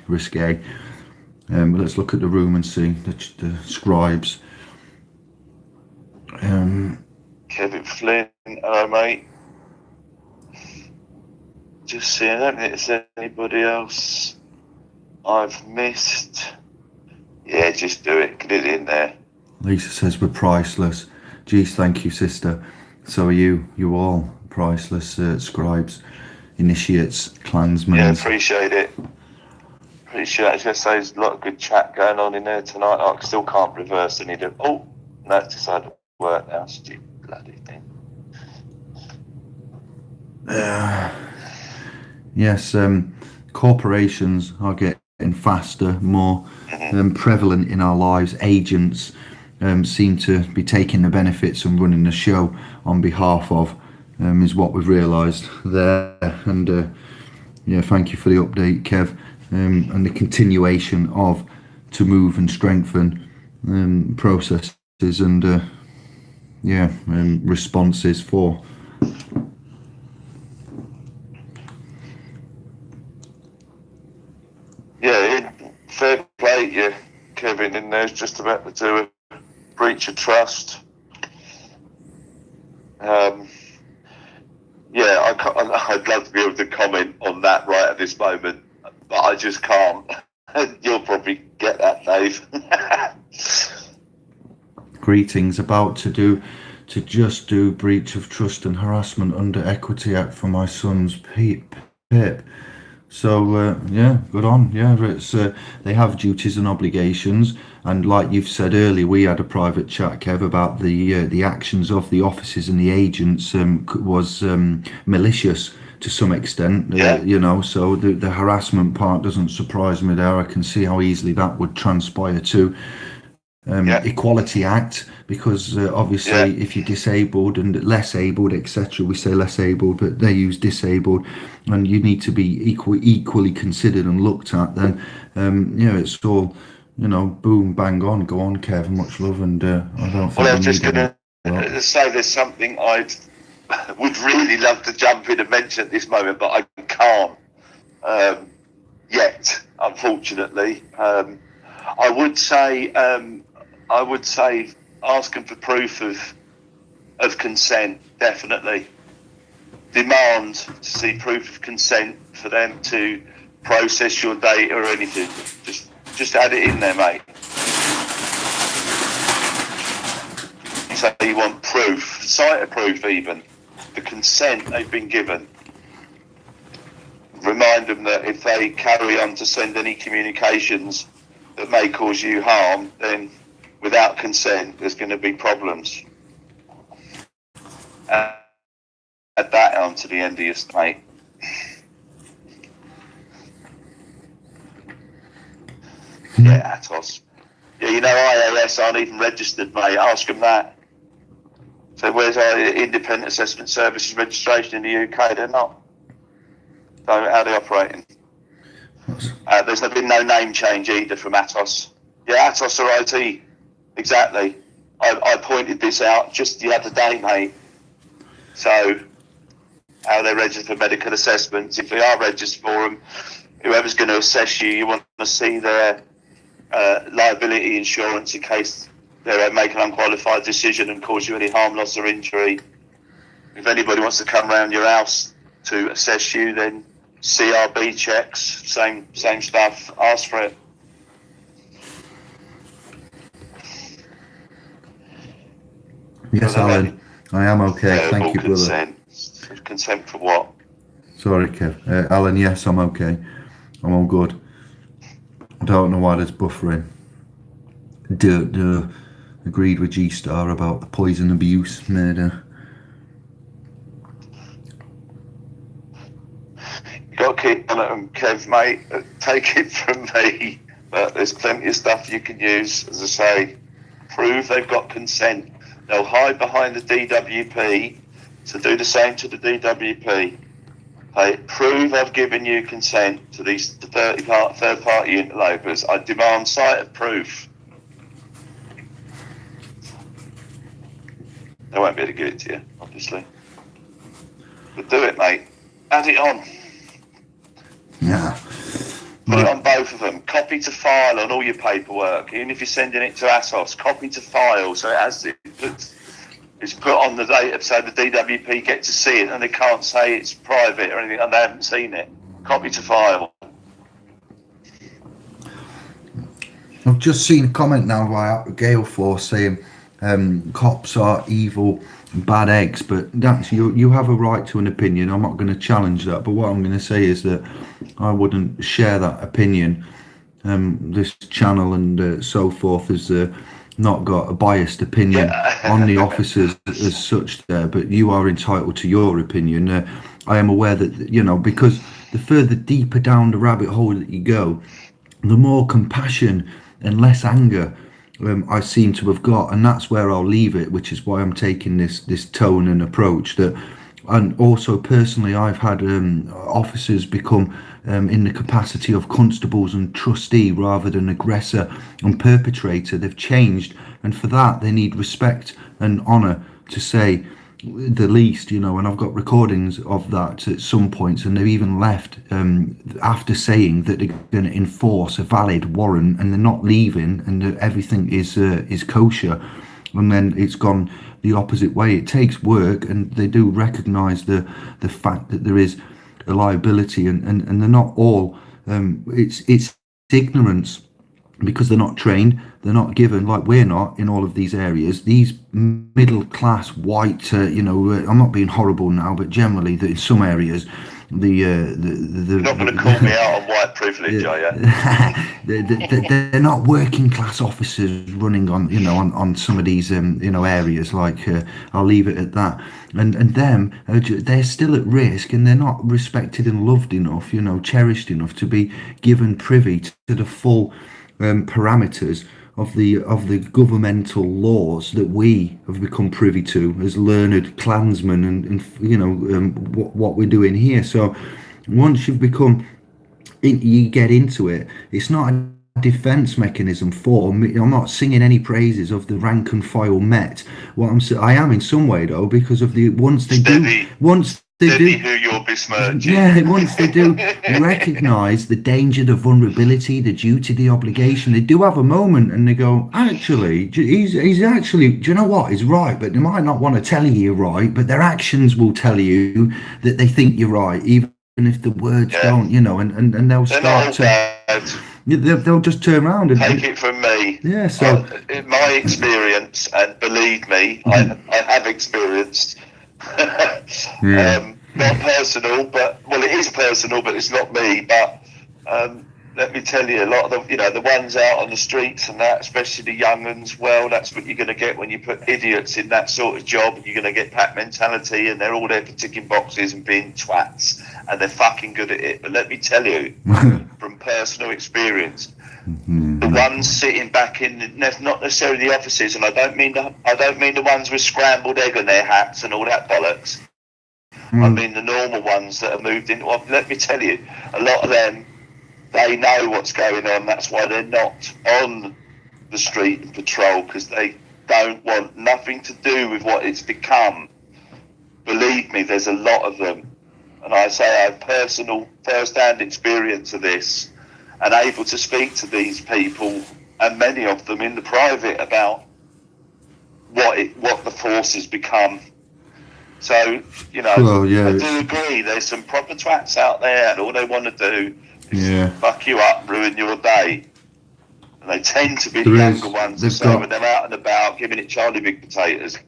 But let's look at the room and see the scribes. Kevin Flynn, hello mate. Just seeing, I don't think there's anybody else I've missed. Yeah, just do it. Get it in there. Lisa says we're priceless. Geez, thank you, sister. So are you. You all priceless scribes, initiates, clansmen. Yeah, appreciate it. I was going to say there's a lot of good chat going on in there tonight. I still can't reverse any of them. Oh, no, it's decided to work now. Stupid bloody thing. Yes, corporations are getting faster, more prevalent in our lives. Agents seem to be taking the benefits and running the show on behalf of, is what we've realised there. And thank you for the update, Kev, and the continuation of to move and strengthen processes and responses for. Yeah, fair play, yeah. Kevin in there's just about to do a breach of trust. I'd love to be able to comment on that right at this moment, but I just can't. You'll probably get that, Dave. Greetings. About to just do breach of trust and harassment under Equity Act for my son's Pip. So good on. Yeah, it's they have duties and obligations, and like you've said earlier, we had a private chat, Kev, about the actions of the officers and the agents was malicious to some extent. So the harassment part doesn't surprise me there. I can see how easily that would transpire too. Equality Act, because obviously if you're disabled and less abled, etc., we say less abled, but they use disabled, and you need to be equally considered and looked at, then it's all boom, bang on, go on, Kev, much love, and I don't think Well, I we was just need going any. to say there's something would really love to jump in and mention at this moment, but I can't yet, unfortunately. I would say asking for proof of consent, definitely. Demand to see proof of consent for them to process your data or anything. Just add it in there, mate. So you want proof, site of proof even, the consent they've been given. Remind them that if they carry on to send any communications that may cause you harm, then without consent there's going to be problems. Add that on to the end of your mate. Yeah, Atos. Yeah, IAS aren't even registered, mate. Ask them that. So where's our independent assessment services registration in the UK? They're not. So how are they operating? There's been no name change either from Atos. Yeah, Atos are IT. Exactly. I pointed this out just the other day, mate. So how they register for medical assessments. If they are registered for them, whoever's going to assess you, you want to see their liability insurance in case they make an unqualified decision and cause you any harm, loss or injury. If anybody wants to come around your house to assess you, then CRB checks, same stuff, ask for it. Yes, Alan, I am okay, thank you, brother. Consent for what? Sorry, Kev. Alan, yes, I'm okay. I'm all good. I don't know why there's buffering. Agreed with G-Star about the poison abuse murder. You got to keep on it, Kev, mate. Take it from me. But there's plenty of stuff you can use, as I say. Prove they've got consent. They'll hide behind the DWP to do the same to the DWP. Prove I've given you consent to these third-party interlopers. I demand site of proof. They won't be able to give it to you, obviously. But do it, mate. Add it on. Yeah. Put it on both of them. Copy to file on all your paperwork. Even if you're sending it to Atos, copy to file so it's put on the data so the DWP get to see it and they can't say it's private or anything and they haven't seen it. Copy to file. I've just seen a comment now by Gale Force saying cops are evil, bad eggs, but that's you have a right to an opinion. I'm not going to challenge that, but what I'm going to say is that I wouldn't share that opinion. This channel and so forth has not got a biased opinion on the officers as such there, but you are entitled to your opinion. I am aware that, because the further deeper down the rabbit hole that you go, the more compassion and less anger I seem to have got, and that's where I'll leave it, which is why I'm taking this tone and approach. And also personally, I've had officers become in the capacity of constables and trustee rather than aggressor and perpetrator. They've changed, and for that they need respect and honour, to say the least, and I've got recordings of that at some points, and they've even left after saying that they're going to enforce a valid warrant, and they're not leaving, and everything is kosher, and then it's gone the opposite way. It takes work, and they do recognise the fact that there is a liability, and they're not all. It's ignorance, because they're not trained, they're not given, like we're not in all of these areas. These middle class white, I'm not being horrible now, but generally in some areas, you're not going to call me out on white privilege, are you? They're not working class officers running on some of these areas. Like I'll leave it at that. And them, they're still at risk, and they're not respected and loved enough, cherished enough to be given privy to the full parameters of the governmental laws that we have become privy to as learned clansmen, and what we're doing here. So once you've become you get into it, it's not defense mechanism for me. I'm not singing any praises of the rank and file Met. I am in some way though, because of the once they do who you're besmirching. Yeah, once they do recognise the danger, the vulnerability, the duty, the obligation, they do have a moment and they go, actually, he's actually, do you know what? He's right, but they might not want to tell you you're right, but their actions will tell you that they think you're right, even if the words don't, and they'll start to. They'll just turn around and take it from me. Yeah, so in my experience, and believe me, I have experienced. Not personal, but it is personal, but it's not me. But let me tell you, a lot of the ones out on the streets and that, especially the young ones. Well, that's what you're going to get when you put idiots in that sort of job. You're going to get pack mentality, and they're all there for ticking boxes and being twats, and they're fucking good at it. But let me tell you, from personal experience, the ones sitting back in not necessarily the offices, and I don't mean the ones with scrambled egg on their hats and all that bollocks. I mean the normal ones that are moved into. Well, let me tell you, a lot of them, they know what's going on. That's why they're not on the street and patrol, because they don't want nothing to do with what it's become. Believe me, there's a lot of them, and I say I have personal, first-hand experience of this, and able to speak to these people, and many of them in the private, about what the force has become. So, I do agree, there's some proper twats out there, and all they want to do is fuck you up, ruin your day. And they tend to be the younger ones, when they're out and about, giving it Charlie Big Potatoes.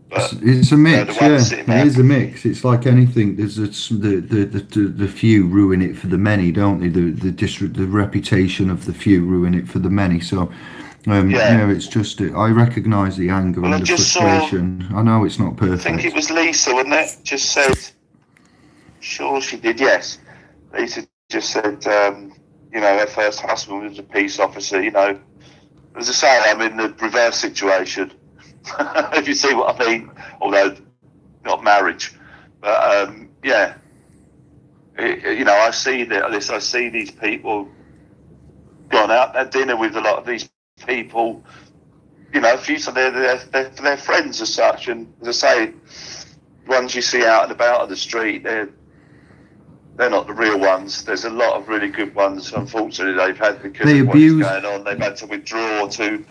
But, it's a mix, it is a mix. It's like anything. There's the few ruin it for the many, don't they? The reputation of the few ruin it for the many. So, it's just I recognise the anger and the frustration. I know it's not perfect. I think it was Lisa, wasn't it? Just said, sure she did. Yes, Lisa just said, her first husband was a peace officer. As I say, I'm in the reverse situation. If you see what I mean, although not marriage, but I see this. I see these people gone out at dinner with a lot of these people. A few so they're friends as such, and as I say, ones you see out and about on the street, they're not the real ones. There's a lot of really good ones. Unfortunately, they've had because of what's going on. They've had to withdraw to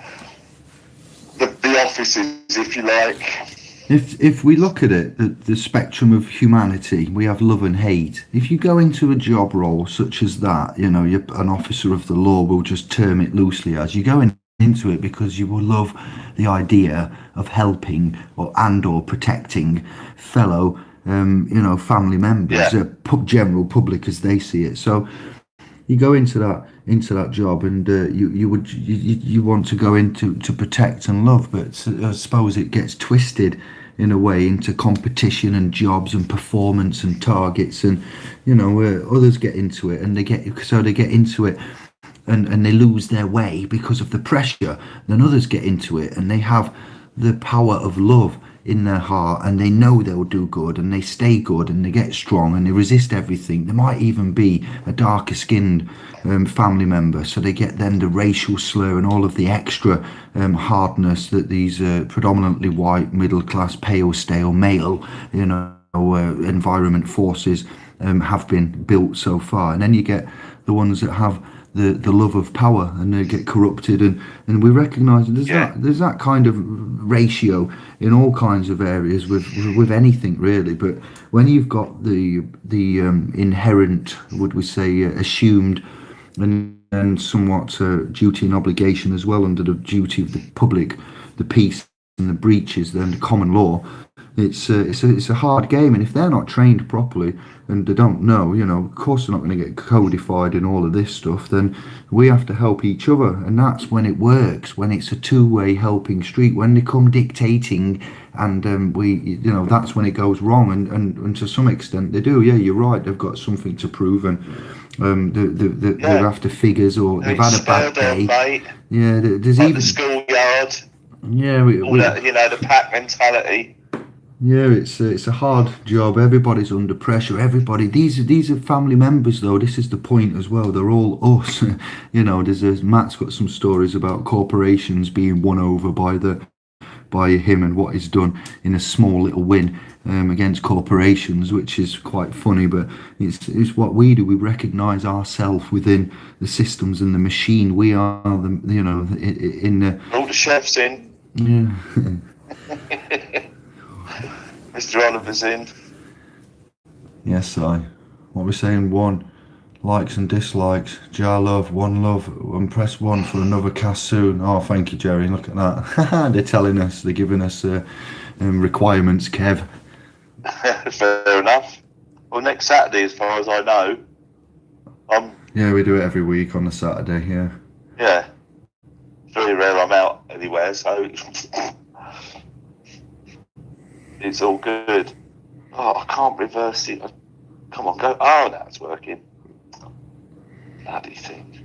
the offices, if you like. If we look at it, the spectrum of humanity, we have love and hate. If you go into a job role such as that, you're an officer of the law, we'll just term it loosely as, you go into it because you will love the idea of helping or protecting fellow, family members, general public as they see it. So you go into that job, and you want to go into to protect and love, but I suppose it gets twisted in a way into competition and jobs and performance and targets, and others get into it, and they get into it and they lose their way because of the pressure. Then others get into it and they have the power of love in their heart, and they know they'll do good, and they stay good, and they get strong, and they resist everything. There might even be a darker skinned family member, so they get then the racial slur and all of the extra hardness that these predominantly white, middle class, pale, stale, male environment forces have been built so far. And then you get the ones that have the love of power, and they get corrupted, and we recognise there's that kind of ratio in all kinds of areas with anything really. But when you've got the inherent, would we say, assumed and somewhat duty and obligation as well, under the duty of the public, the peace and the breaches, then the common law, it's a hard game. And if they're not trained properly and they don't know, of course they're not going to get codified in all of this stuff. Then we have to help each other, and that's when it works, when it's a two-way helping street. When they come dictating, and that's when it goes wrong, and to some extent they do. Yeah, you're right, they've got something to prove, and they're after figures, or they've had a bad day. Mate. Yeah, there's like even the schoolyard. Yeah, the pack mentality. Yeah, it's a hard job. Everybody's under pressure. Everybody. These are family members, though. This is the point as well. They're all us. Matt's got some stories about corporations being won over by him and what he's done in a small little win against corporations, which is quite funny. But it's what we do. We recognise ourselves within the systems and the machine. We are in the All the chefs in. yeah. Mr. Oliver's in. Yes, what we're saying, one, likes and dislikes, jar love, and press one for another cast soon. Oh, thank you, Jerry, look at that. They're telling us, they're giving us requirements, Kev. Fair enough. Well, next Saturday, as far as I know, Yeah, we do it every week on a Saturday, yeah. Yeah. It's very rare I'm out anywhere, so it's all good. Oh, I can't reverse it. Come on, go. Oh, now it's working. Bloody thing.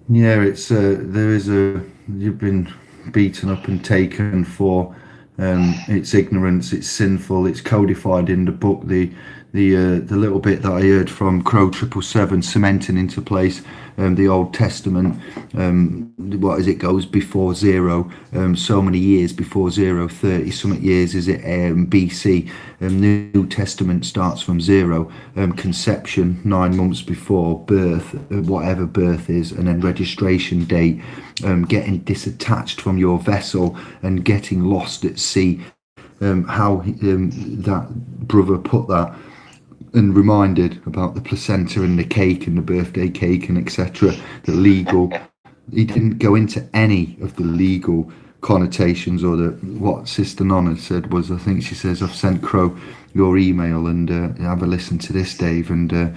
Yeah, you've been beaten up and taken for its ignorance, it's sinful, it's codified in the book, the little bit that I heard from Crow 777 cementing into place the Old Testament, it goes before zero, so many years before zero, 30 something years is it BC. New Testament starts from zero, conception 9 months before birth, whatever birth is, and then registration date, getting disattached from your vessel and getting lost at sea. How that brother put that, and reminded about the placenta and the cake and the birthday cake and etc. The legal, he didn't go into any of the legal connotations or what Sister Nonna said was, I think she says, I've sent Crow your email and have a listen to this, Dave, and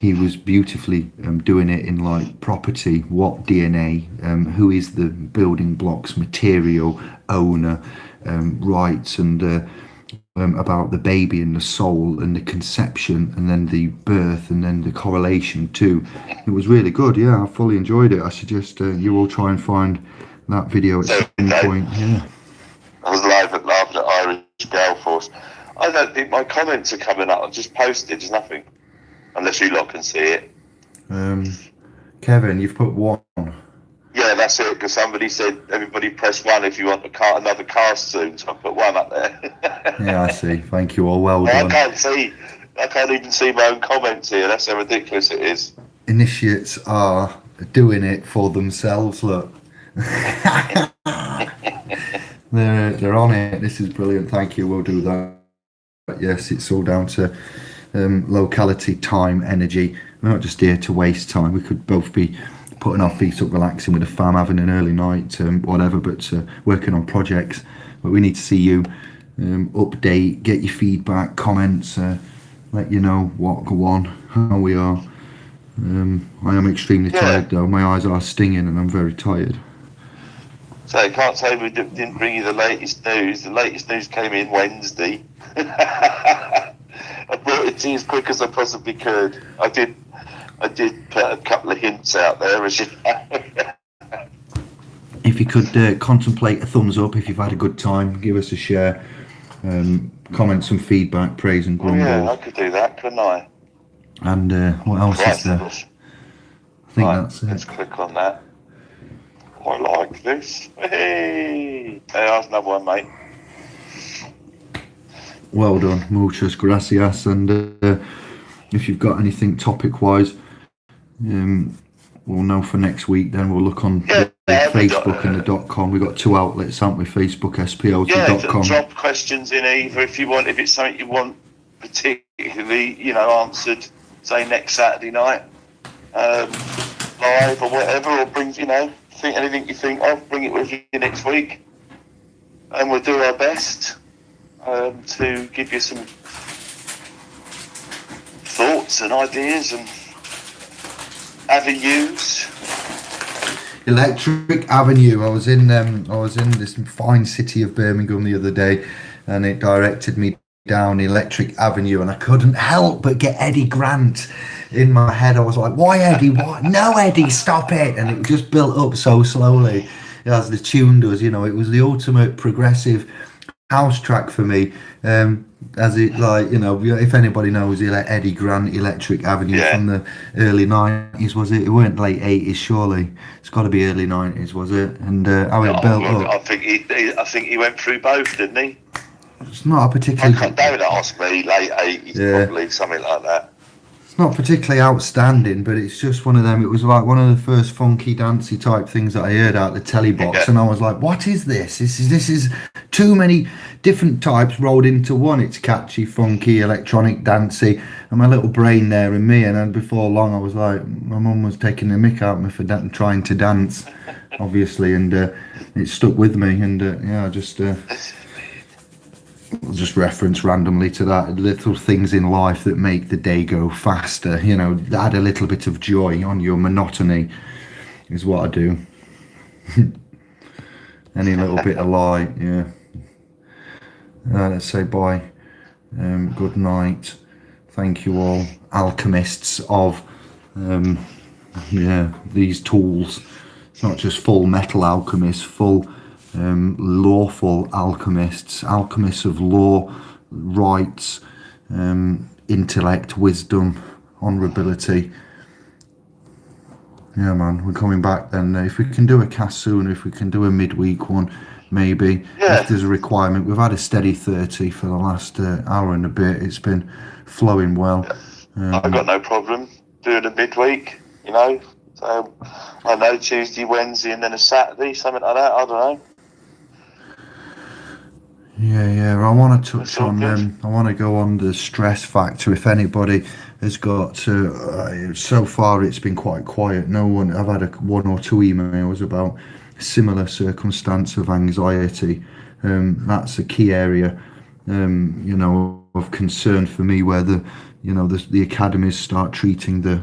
he was beautifully doing it in like property, what DNA, who is the building blocks, material, owner, rights, and about the baby and the soul and the conception and then the birth and then the correlation too. It was really good. Yeah, I fully enjoyed it. I suggest you all try and find that video at some point. Yeah, I was laughing at Irish Gale Force. I don't think my comments are coming up. I've just posted. There's nothing, unless you lot can see it. Kevin, you've put one. Yeah, that's it. Because somebody said everybody press one if you want another cast soon. So I put one up there. Yeah, I see. Thank you all. Well done. I can't even see my own comments here. That's how ridiculous it is. Initiates are doing it for themselves. Look, they're on it. This is brilliant. Thank you. We'll do that. But yes, it's all down to locality, time, energy. We're not just here to waste time. We could both be putting our feet up, relaxing with the fam, having an early night, whatever, but working on projects. But we need to see you, update, get your feedback, comments, let you know what go on, how we are. I am extremely tired though. My eyes are stinging and I'm very tired. So I can't say we didn't bring you the latest news. The latest news came in Wednesday. I brought it to you as quick as I possibly could. I did put a couple of hints out there, as you know. If you could contemplate a thumbs up if you've had a good time, give us a share, comment some feedback, praise and grumble. Yeah, I could do that, couldn't I? And what else is there? I think that's it. Let's click on that. I like this. Hey, there's another one, mate. Well done, muchas gracias. And if you've got anything topic-wise, we'll know for next week. Then we'll look on Facebook and the .com. We've got two outlets, haven't we? Facebook, SPO, to .com. Drop questions in either if it's something you want particularly, answered, say next Saturday night, live or whatever, or bring, anything you think of, bring it with you next week, and we'll do our best to give you some thoughts and ideas and avenues. Electric Avenue. I was in this fine city of Birmingham the other day, and it directed me down Electric Avenue, and I couldn't help but get Eddie Grant in my head. I was like, why Eddie? What? No, Eddie, stop it. And it just built up so slowly, as the tune does. It was the ultimate progressive house track for me. As it like if anybody knows Eddie Grant Electric Avenue Yeah. from the early 90s, was it? It weren't late 80s, surely. It's got to be early 90s, was it? And how it built I up. think he went through both, didn't he? It's not a I particularly can't, don't ask me. Late 80s, yeah. probably something like that. It's not particularly outstanding, but it's just one of them. It was like one of the first funky, dancey type things that I heard out the telly box, Yeah. and I was like, "What is this? This is too many different types rolled into one. It's catchy, funky, electronic, dancey." And my little brain there in me, and then before long, I was like, my mum was taking the mick out of me for trying to dance, obviously, and it stuck with me. And yeah, I just. I'll just reference randomly to that, little things in life that make the day go faster, add a little bit of joy on your monotony is what I do. Any little bit of light, yeah. Let's say bye. Good night. Thank you all, alchemists of these tools. It's not just full metal alchemists, full lawful alchemists of law, rights, intellect, wisdom, honourability. Yeah, man, we're coming back then. If we can do a cast soon, if we can do a midweek one, maybe. Yeah. If there's a requirement. We've had a steady 30 for the last hour and a bit. It's been flowing well. I've got no problem doing a midweek, So I know Tuesday, Wednesday, and then a Saturday, something like that. I don't know. Yeah. I want to touch on I want to go on the stress factor. If anybody has got so far, it's been quite quiet. No one. I've had one or two emails about similar circumstance of anxiety. That's a key area, of concern for me, where the academies start treating the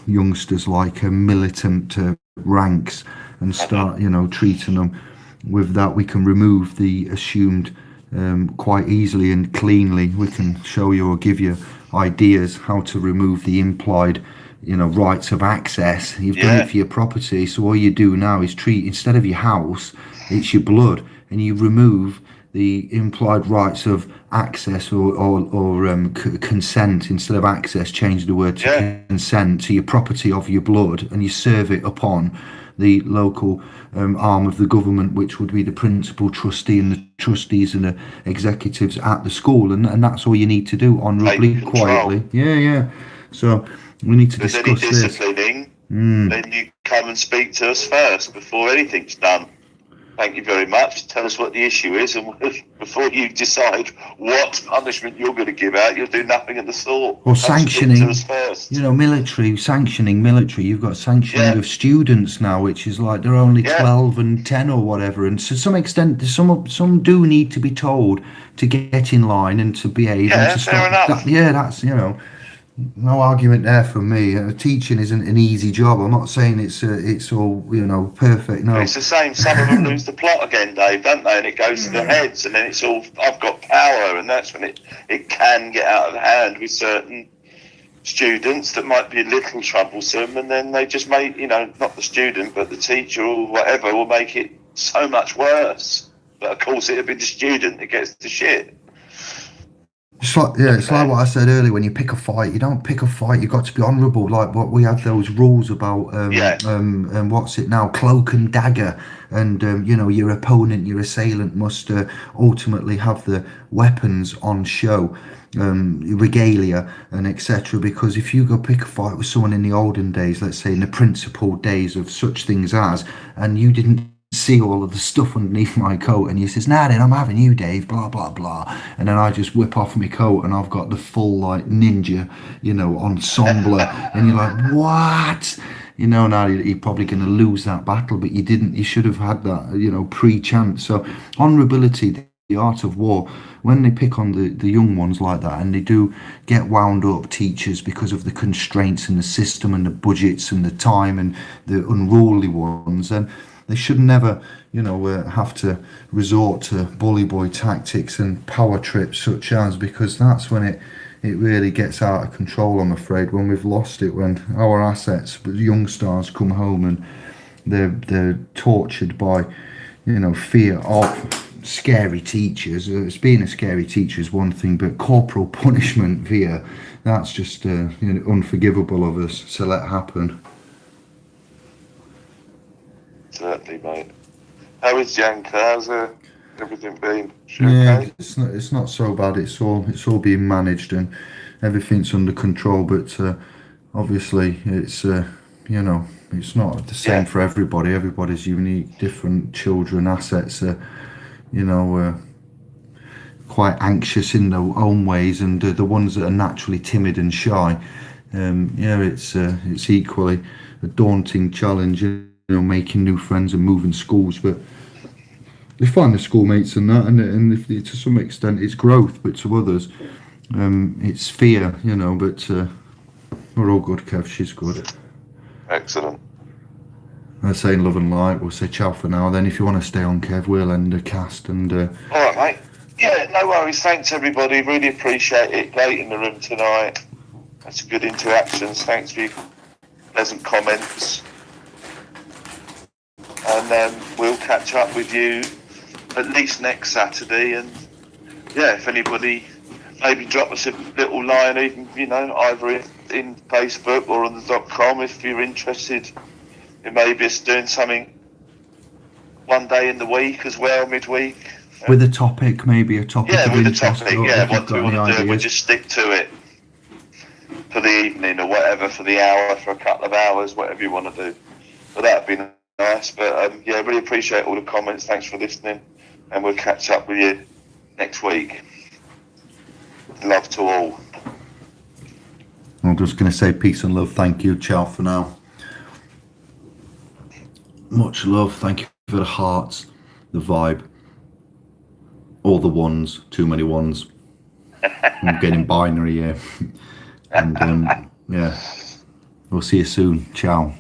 youngsters like militant ranks and start treating them with that. We can remove the assumed quite easily and cleanly. We can show you or give you ideas how to remove the implied rights of access. You've done it for your property, so all you do now is treat, instead of your house, it's your blood, and you remove the implied rights of access or consent. Instead of access, change the word to consent to your property of your blood, and you serve it upon the local arm of the government, which would be the principal trustee and the trustees and the executives at the school, and that's all you need to do, honourably, quietly. Yeah. So we need to discuss this. If there's any disciplining, then you come and speak to us first before anything's done. Thank you very much. Tell us what the issue is, and before you decide what punishment you're going to give out, you'll do nothing of the sort. Or sanctioning, to us first. sanctioning military. You've got sanctioning of students now, which is like they're only 12 and 10 or whatever. And to some extent, some do need to be told to get in line and to behave and to stop. That's no argument there for me. Teaching isn't an easy job. I'm not saying it's all perfect. No, it's the same. Some of them lose the plot again, Dave, don't they? And it goes to their heads, and then it's all I've got power, and that's when it can get out of hand with certain students that might be a little troublesome, and then they just make not the student but the teacher or whatever will make it so much worse. But of course, it'll be the student that gets the shit. It's like what I said earlier. When you pick a fight, you don't pick a fight. You've got to be honourable. Like what we had those rules about. What's it now? Cloak and dagger, and your opponent, your assailant, must ultimately have the weapons on show, regalia and etc. Because if you go pick a fight with someone in the olden days, let's say in the principled days of such things as, and you didn't see all of the stuff underneath my coat, and he says, "Nah, then I'm having you, Dave," blah blah blah, and then I just whip off my coat and I've got the full like ninja ensemble, and you're like, what? Now you're probably going to lose that battle, but you didn't. You should have had that pre-chance. So honourability, the art of war, when they pick on the young ones like that, and they do get wound up, teachers, because of the constraints in the system and the budgets and the time and the unruly ones, and they should never, have to resort to bully boy tactics and power trips such as, because that's when it really gets out of control, I'm afraid, when we've lost it, when our assets, young stars, come home and they're tortured by, fear of scary teachers. Being a scary teacher is one thing, but corporal punishment via that's just unforgivable of us to let happen. Certainly, mate. How is Janka? How's everything been? Okay? It's not so bad. It's all being managed and everything's under control. But obviously, it's it's not the same for everybody. Everybody's unique, different children, assets. Quite anxious in their own ways, and the ones that are naturally timid and shy, it's equally a daunting challenge. Making new friends and moving schools, but they find their schoolmates and that, and if, to some extent it's growth, but to others, it's fear. But we're all good. Kev, she's good. Excellent. I say love and light. We'll say ciao for now. Then, if you want to stay on, Kev, we'll end the cast and. All right, mate. Yeah, no worries. Thanks, everybody. Really appreciate it. Great in the room tonight. That's good interactions. Thanks for your pleasant comments. And we'll catch up with you at least next Saturday. And yeah, if anybody, maybe drop us a little line, even either in Facebook or on the .com if you're interested in maybe us doing something one day in the week as well, midweek. With a topic, maybe a topic of interest. What we want to do, we'll just stick to it for the evening or whatever, for the hour, for a couple of hours, whatever you want to do. But that'd be nice. But really appreciate all the comments. Thanks for listening, and we'll catch up with you next week. Love to all. I'm just going to say peace and love. Thank you. Ciao for now. Much love. Thank you for the hearts, the vibe. All the ones, too many ones. I'm getting binary here. And we'll see you soon. Ciao.